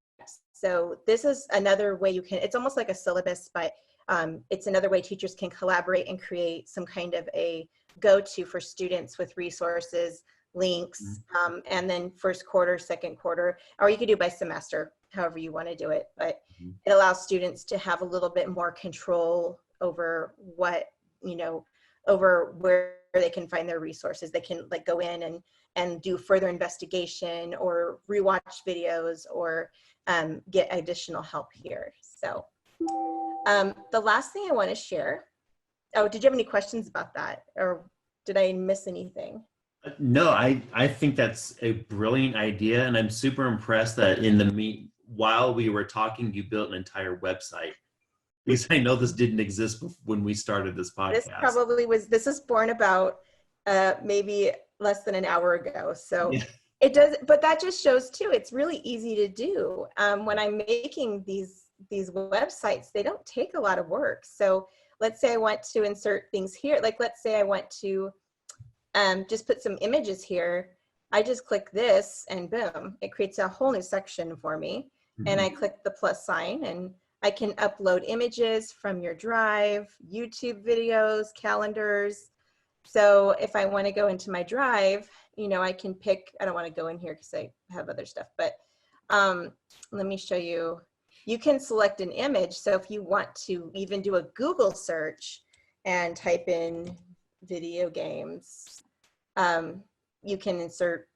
So this is another way it's almost like a syllabus, but it's another way teachers can collaborate and create some kind of a go-to for students with resources, links, and then first quarter, second quarter, or you could do by semester, however you want to do it. But it allows students to have a little bit more control over over where they can find their resources. They can go in and do further investigation or rewatch videos or get additional help here. So the last thing I want to share, did you have any questions about that, or did I miss anything? No, I think that's a brilliant idea, and I'm super impressed that while we were talking, you built an entire website. Because I know this didn't exist when we started this podcast. This is born about maybe less than an hour ago. So it does, but that just shows too, it's really easy to do. When I'm making these websites, they don't take a lot of work. So let's say I want to insert things here. Let's say I want to just put some images here. I just click this and boom, it creates a whole new section for me. And I click the plus sign and I can upload images from your drive, YouTube videos, calendars. So if I want to go into my drive, I can pick, I don't want to go in here because I have other stuff, but let me show you. You can select an image. So if you want to even do a Google search and type in video games, you can insert,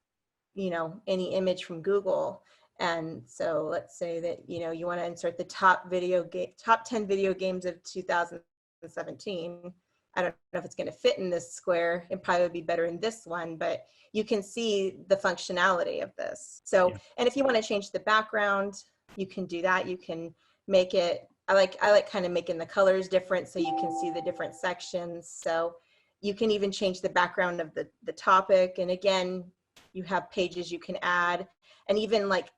any image from Google. And so let's say that, you want to insert the top 10 video games of 2017. I don't know if it's going to fit in this square. It probably would be better in this one, but you can see the functionality of this. So, and if you want to change the background, you can do that. You can make it I like kind of making the colors different so you can see the different sections. So you can even change the background of the topic. And again, you have pages you can add, and even like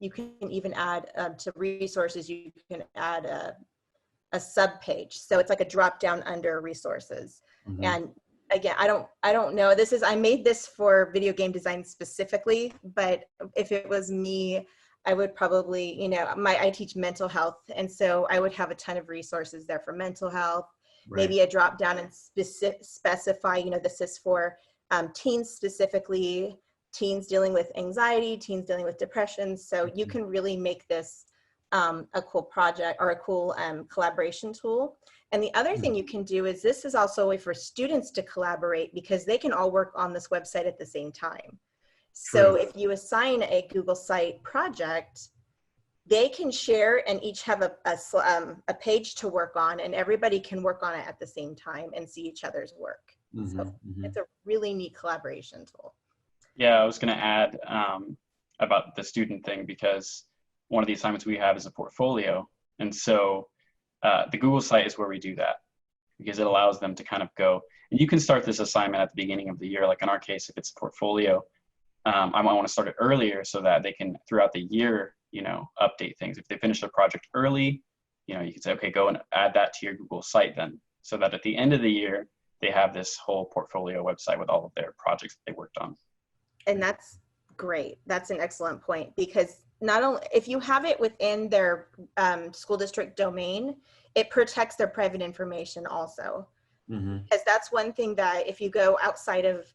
you can even add to resources, you can add a sub page. So it's like a drop down under resources. Mm-hmm. And again, I don't know, I made this for video game design specifically, but if it was me, I would probably, I teach mental health. And so I would have a ton of resources there for mental health, Right. maybe a drop down and specify, this is for teens specifically, teens dealing with anxiety, teens dealing with depression. So you can really make this a cool project or a cool collaboration tool. And the other thing you can do is, this is also a way for students to collaborate, because they can all work on this website at the same time. So if you assign a Google site project, they can share and each have a page to work on, and everybody can work on it at the same time and see each other's work. So it's a really neat collaboration tool. Yeah, I was going to add about the student thing, because one of the assignments we have is a portfolio. And so the Google site is where we do that, because it allows them to kind of go, and you can start this assignment at the beginning of the year. Like in our case, if it's a portfolio, I might want to start it earlier so that they can, throughout the year, update things. If they finish their project early, you can say, okay, go and add that to your Google site then, so that at the end of the year, they have this whole portfolio website with all of their projects that they worked on. And that's great. That's an excellent point, because not only if you have it within their school district domain, it protects their private information also. Because that's one thing that if you go outside of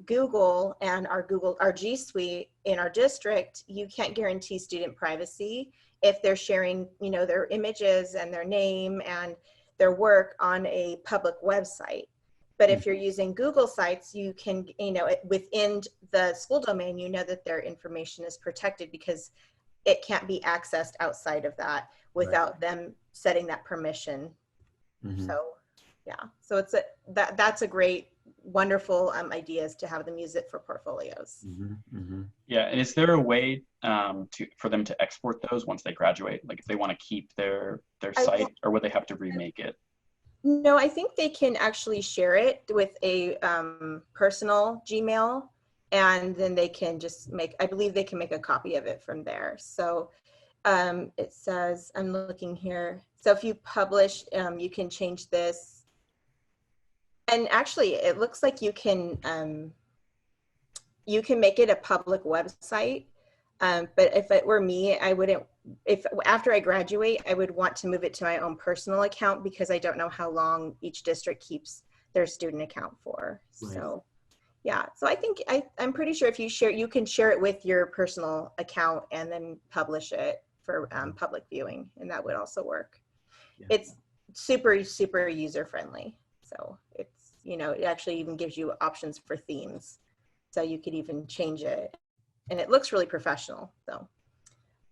Google and our G Suite in our district, you can't guarantee student privacy if they're sharing, their images and their name and their work on a public website. But if you're using Google sites, you can, within the school domain, that their information is protected, because it can't be accessed outside of that without them setting that permission. So, yeah. So that's a great, wonderful ideas to have them use it for portfolios. Yeah, and is there a way for them to export those once they graduate? Like if they want to keep their site, or would they have to remake it? No, I think they can actually share it with a personal Gmail, and then they can just I believe they can make a copy of it from there. So it says, I'm looking here. So if you publish, you can change this. And actually, it looks like you can make it a public website. But if it were me, I wouldn't. If after I graduate, I would want to move it to my own personal account, because I don't know how long each district keeps their student account for. Right. So, yeah. So I think I'm pretty sure if you can share it with your personal account and then publish it for public viewing, and that would also work. Yeah. It's super, super user friendly. So it's, it actually even gives you options for themes. So you could even change it, and it looks really professional. So,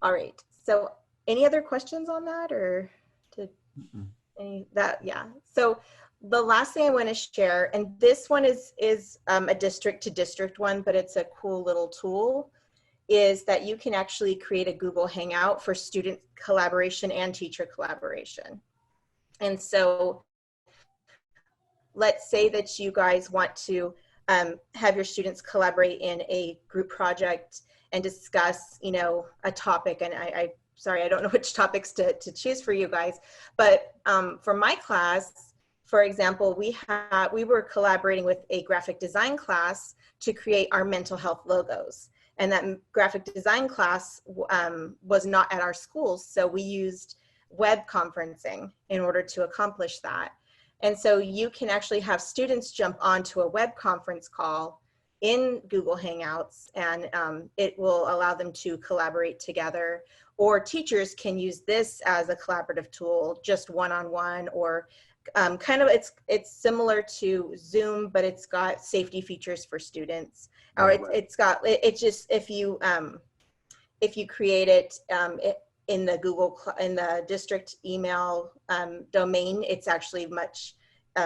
all right. So any other questions on that, or yeah. So the last thing I want to share, and this one is a district to district one, but it's a cool little tool, is that you can actually create a Google Hangout for student collaboration and teacher collaboration. And so let's say that you guys want to have your students collaborate in a group project and discuss, a topic. And sorry, I don't know which topics to choose for you guys, but for my class, for example, we were collaborating with a graphic design class to create our mental health logos. And that graphic design class was not at our schools, so we used web conferencing in order to accomplish that. And so you can actually have students jump onto a web conference call in Google Hangouts, and it will allow them to collaborate together. Or teachers can use this as a collaborative tool, just one-on-one, or kind of it's similar to Zoom, but it's got safety features for students. Or it's just if you create it, in the district email domain, it's actually much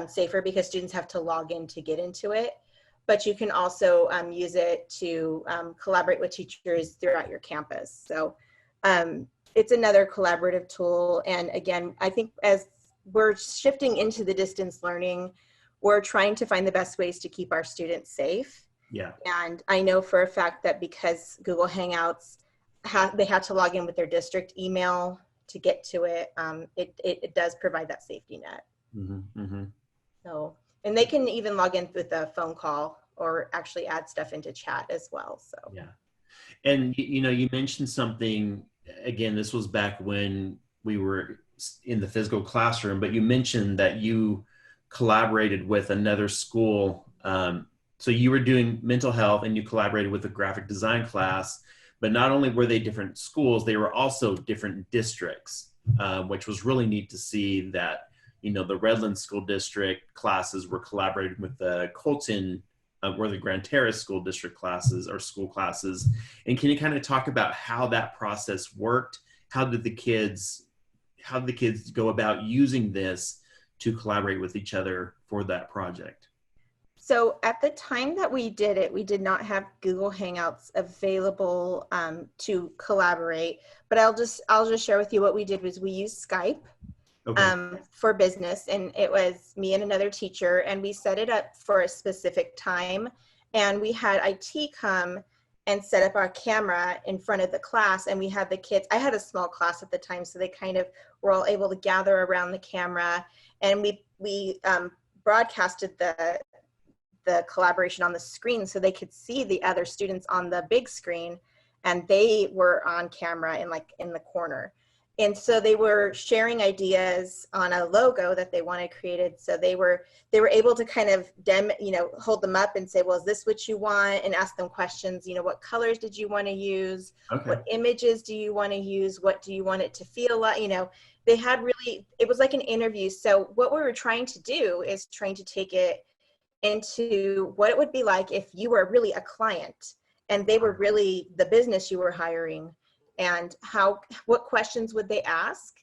safer, because students have to log in to get into it. But you can also use it to collaborate with teachers throughout your campus. So it's another collaborative tool. And again, I think as we're shifting into the distance learning, we're trying to find the best ways to keep our students safe. Yeah. And I know for a fact that because Google Hangouts, they had to log in with their district email to get to it, it does provide that safety net. Mm-hmm, mm-hmm. So, and they can even log in with a phone call or actually add stuff into chat as well. So yeah. And you mentioned something, again, this was back when we were in the physical classroom, but you mentioned that you collaborated with another school. So you were doing mental health and you collaborated with a graphic design class, but not only were they different schools, they were also different districts, which was really neat to see that, the Redlands School District classes were collaborating with the Colton or the Grand Terrace School District classes or school classes. And can you kind of talk about how that process worked? How did the kids go about using this to collaborate with each other for that project? So at the time that we did it, we did not have Google Hangouts available to collaborate, but I'll just share with you what we did was we used Skype. Okay. For business, and it was me and another teacher, and we set it up for a specific time, and we had IT come and set up our camera in front of the class, and we had the kids. I had a small class at the time, so they kind of were all able to gather around the camera, and we broadcasted the collaboration on the screen so they could see the other students on the big screen, and they were on camera in the corner. And so they were sharing ideas on a logo that they wanted created. So they were able to kind of hold them up and say, well, is this what you want? And ask them questions, what colors did you want to use? Okay. What images do you want to use? What do you want it to feel like? They had it was like an interview. So what we were trying to do is trying to take it into what it would be like if you were really a client and they were really the business you were hiring. And what questions would they ask?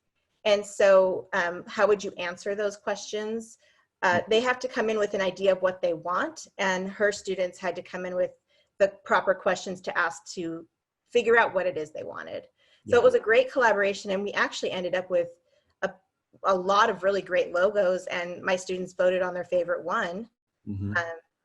And so how would you answer those questions? They have to come in with an idea of what they want, and her students had to come in with the proper questions to ask to figure out what it is they wanted. So it was a great collaboration, and we actually ended up with a lot of really great logos, and my students voted on their favorite one. Mm-hmm.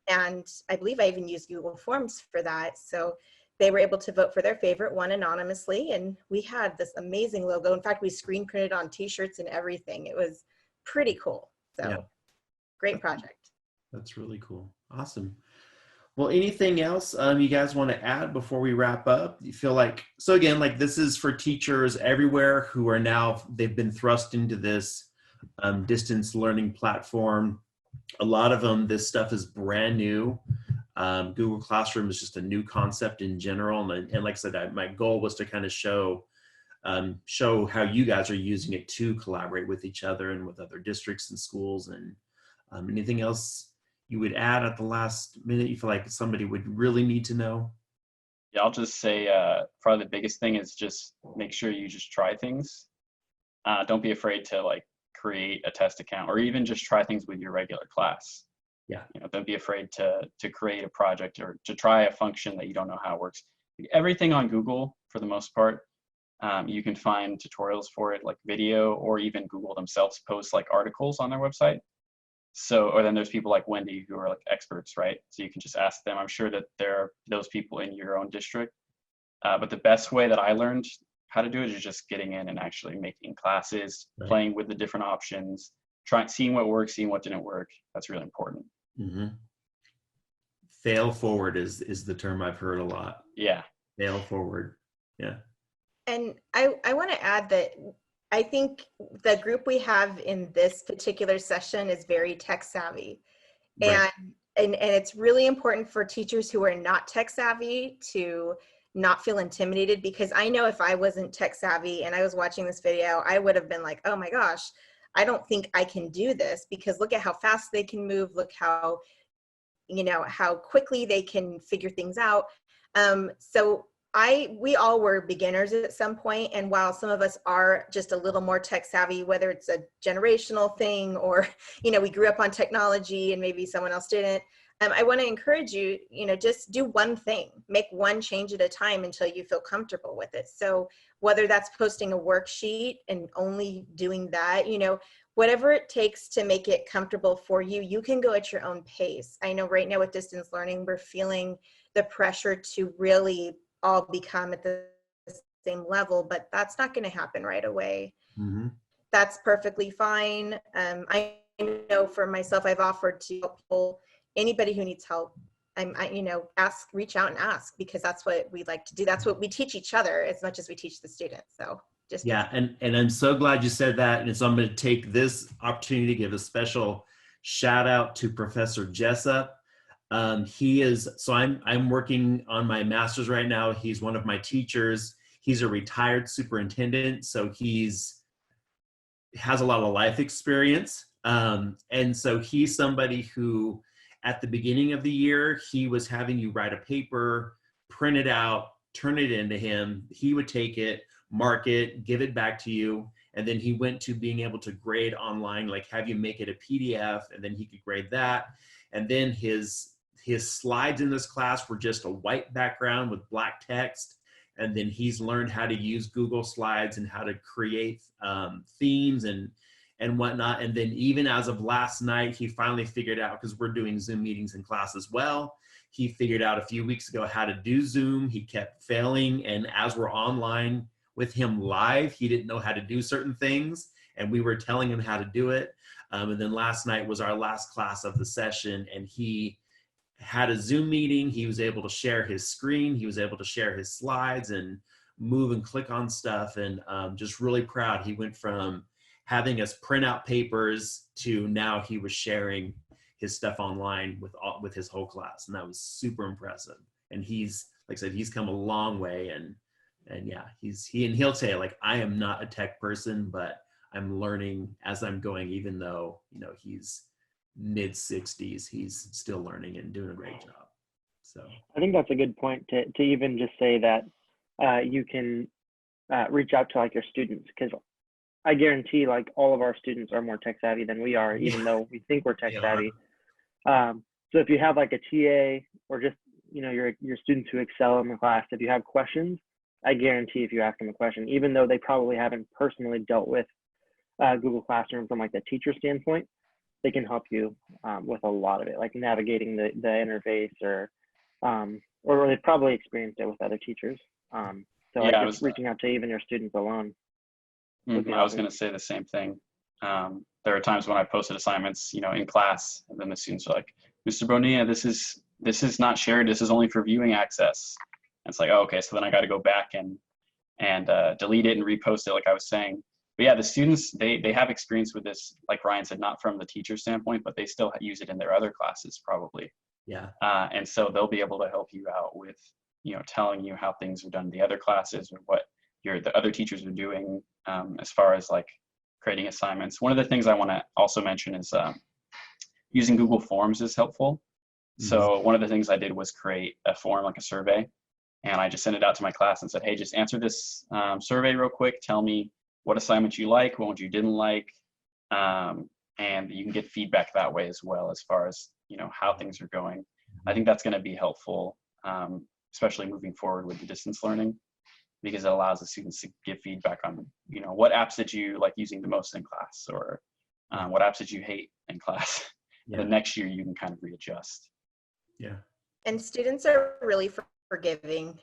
And I believe I even used Google Forms for that. So they were able to vote for their favorite one anonymously, and we had this amazing logo. In fact, we screen printed on t-shirts and everything. It was pretty cool. So great project. That's really cool. Awesome. Well, anything else you guys want to add before we wrap up? You feel like, so again, this is for teachers everywhere who are now, they've been thrust into this distance learning platform. A lot of them, this stuff is brand new. Google Classroom is just a new concept in general. And like I said, my goal was to kind of show how you guys are using it to collaborate with each other and with other districts and schools. And anything else you would add at the last minute you feel like somebody would really need to know? Yeah, I'll just say probably the biggest thing is just make sure you just try things. Don't be afraid to create a test account or even just try things with your regular class. Yeah, don't be afraid to create a project or to try a function that you don't know how it works. Everything on Google, for the most part, you can find tutorials for it, like video, or even Google themselves post articles on their website. So, or then there's people like Wendy who are experts, right? So you can just ask them. I'm sure that there are those people in your own district. But the best way that I learned how to do it is just getting in and actually making classes, right, playing with the different options, seeing what works, seeing what didn't work. That's really important. Mm-hmm. Fail forward is the term I've heard a lot. Yeah. Fail forward. Yeah. And I want to add that I think the group we have in this particular session is very tech savvy. Right. And it's really important for teachers who are not tech savvy to not feel intimidated, because I know if I wasn't tech savvy and I was watching this video, I would have been like, oh my gosh, I don't think I can do this, because look at how fast they can move. Look how, how quickly they can figure things out. So we all were beginners at some point, and while some of us are just a little more tech savvy, whether it's a generational thing or, we grew up on technology and maybe someone else didn't, I want to encourage you, just do one thing, make one change at a time until you feel comfortable with it. So whether that's posting a worksheet and only doing that, whatever it takes to make it comfortable for you, you can go at your own pace. I know right now with distance learning, we're feeling the pressure to really all become at the same level, but that's not going to happen right away. Mm-hmm. That's perfectly fine. I know for myself, I've offered to help people, anybody who needs help. Reach out and ask, because that's what we like to do. That's what we teach each other as much as we teach the students. So just and I'm so glad you said that. And so I'm going to take this opportunity to give a special shout out to Professor Jessup. I'm working on my master's right now. He's one of my teachers. He's a retired superintendent, so has a lot of life experience. And so he's somebody who, at the beginning of the year, he was having you write a paper, print it out, turn it into him. He would take it, mark it, give it back to you. And then he went to being able to grade online, like have you make it a PDF, and then he could grade that. And then his slides in this class were just a white background with black text. And then he's learned how to use Google Slides and how to create themes and whatnot. And then even as of last night, he finally figured out, because we're doing Zoom meetings in class as well, he figured out a few weeks ago how to do Zoom. He kept failing. And as we're online with him live, he didn't know how to do certain things. And we were telling him how to do it. And then last night was our last class of the session, and he had a Zoom meeting. He was able to share his screen. He was able to share his slides and move and click on stuff. And just really proud. He went from having us print out papers to now he was sharing his stuff online with his whole class. And that was super impressive. And he's, like I said, he's come a long way. And yeah, he'll say, like, I am not a tech person, but I'm learning as I'm going, even though, he's mid-60s, he's still learning and doing a great job. So I think that's a good point to even just say that you can reach out to like your students, because I guarantee like all of our students are more tech savvy than we are, even though we think we're tech savvy. So if you have like a TA or just your students who excel in the class, if you have questions, I guarantee if you ask them a question, even though they probably haven't personally dealt with Google Classroom from like the teacher standpoint, they can help you with a lot of it, like navigating the interface, or they've probably experienced it with other teachers. So yeah, just reaching out to even your students alone. I was going to say the same thing. There are times when I posted assignments, in class, and then the students are like, Mr. Bonilla, this is not shared. This is only for viewing access. And it's like, oh, okay. So then I got to go back and delete it and repost it, like I was saying. But yeah, the students, they have experience with this, like Ryan said, not from the teacher standpoint, but they still use it in their other classes probably. Yeah. And so they'll be able to help you out with, telling you how things are done in the other classes, or what the other teachers are doing as far as like creating assignments. One of the things I want to also mention is using Google Forms is helpful. Mm-hmm. So one of the things I did was create a form, like a survey, and I just sent it out to my class and said, hey, just answer this survey real quick. Tell me what assignment you like, what you didn't like, and you can get feedback that way as well, as far as how things are going. I think that's going to be helpful, especially moving forward with the distance learning, because it allows the students to give feedback on what apps did you like using the most in class, or what apps did you hate in class. Yeah. The next year you can kind of readjust. Yeah. And students are really forgiving.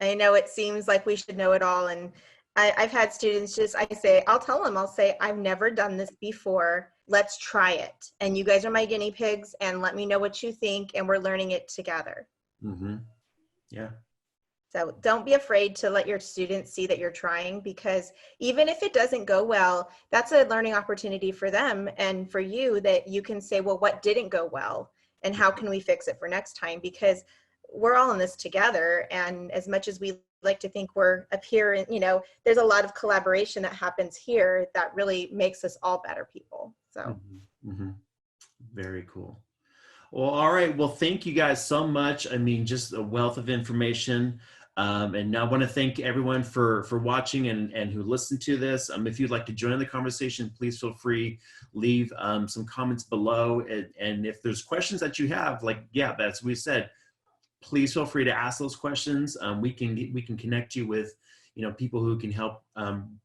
I know it seems like we should know it all, and I've had students I'll tell them, I've never done this before. Let's try it. And you guys are my guinea pigs, and let me know what you think, and we're learning it together. Mm-hmm. Yeah. So don't be afraid to let your students see that you're trying, because even if it doesn't go well, that's a learning opportunity for them and for you, that you can say, well, what didn't go well and how can we fix it for next time? Because we're all in this together. And as much as we like to think we're up here, and there's a lot of collaboration that happens here that really makes us all better people. So mm-hmm. Mm-hmm. Very cool. Well, all right. Well, thank you guys so much. I mean, just a wealth of information. And I want to thank everyone for watching and who listened to this. If you'd like to join the conversation, please feel free, leave some comments below. And if there's questions that you have, like, yeah, that's what we said, please feel free to ask those questions. We can connect you with, people who can help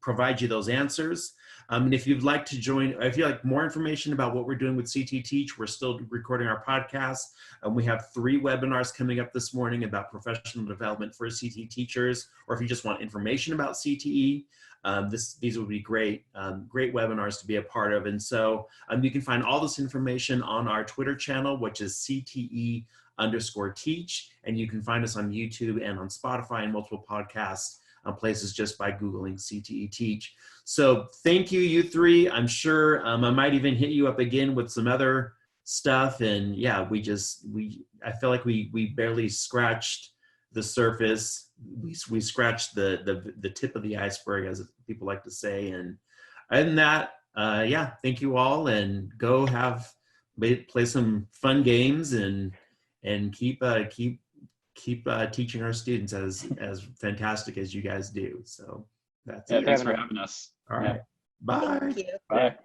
provide you those answers. And if you'd like to join, if you'd like more information about what we're doing with CTE Teach, we're still recording our podcast. We have 3 webinars coming up this morning about professional development for CTE teachers, or if you just want information about CTE, these would be great webinars to be a part of. And so you can find all this information on our Twitter channel, which is CTE_teach. And you can find us on YouTube and on Spotify and multiple podcasts places just by Googling CTE Teach. So thank you, you 3. I'm sure I might even hit you up again with some other stuff. And yeah, I feel like we barely scratched the surface. We scratched the tip of the iceberg, as people like to say. And other than that, yeah, thank you all, and go play some fun games and keep teaching our students as fantastic as you guys do. So that's it. Thanks for having us. All right. Bye. Thank you. Bye.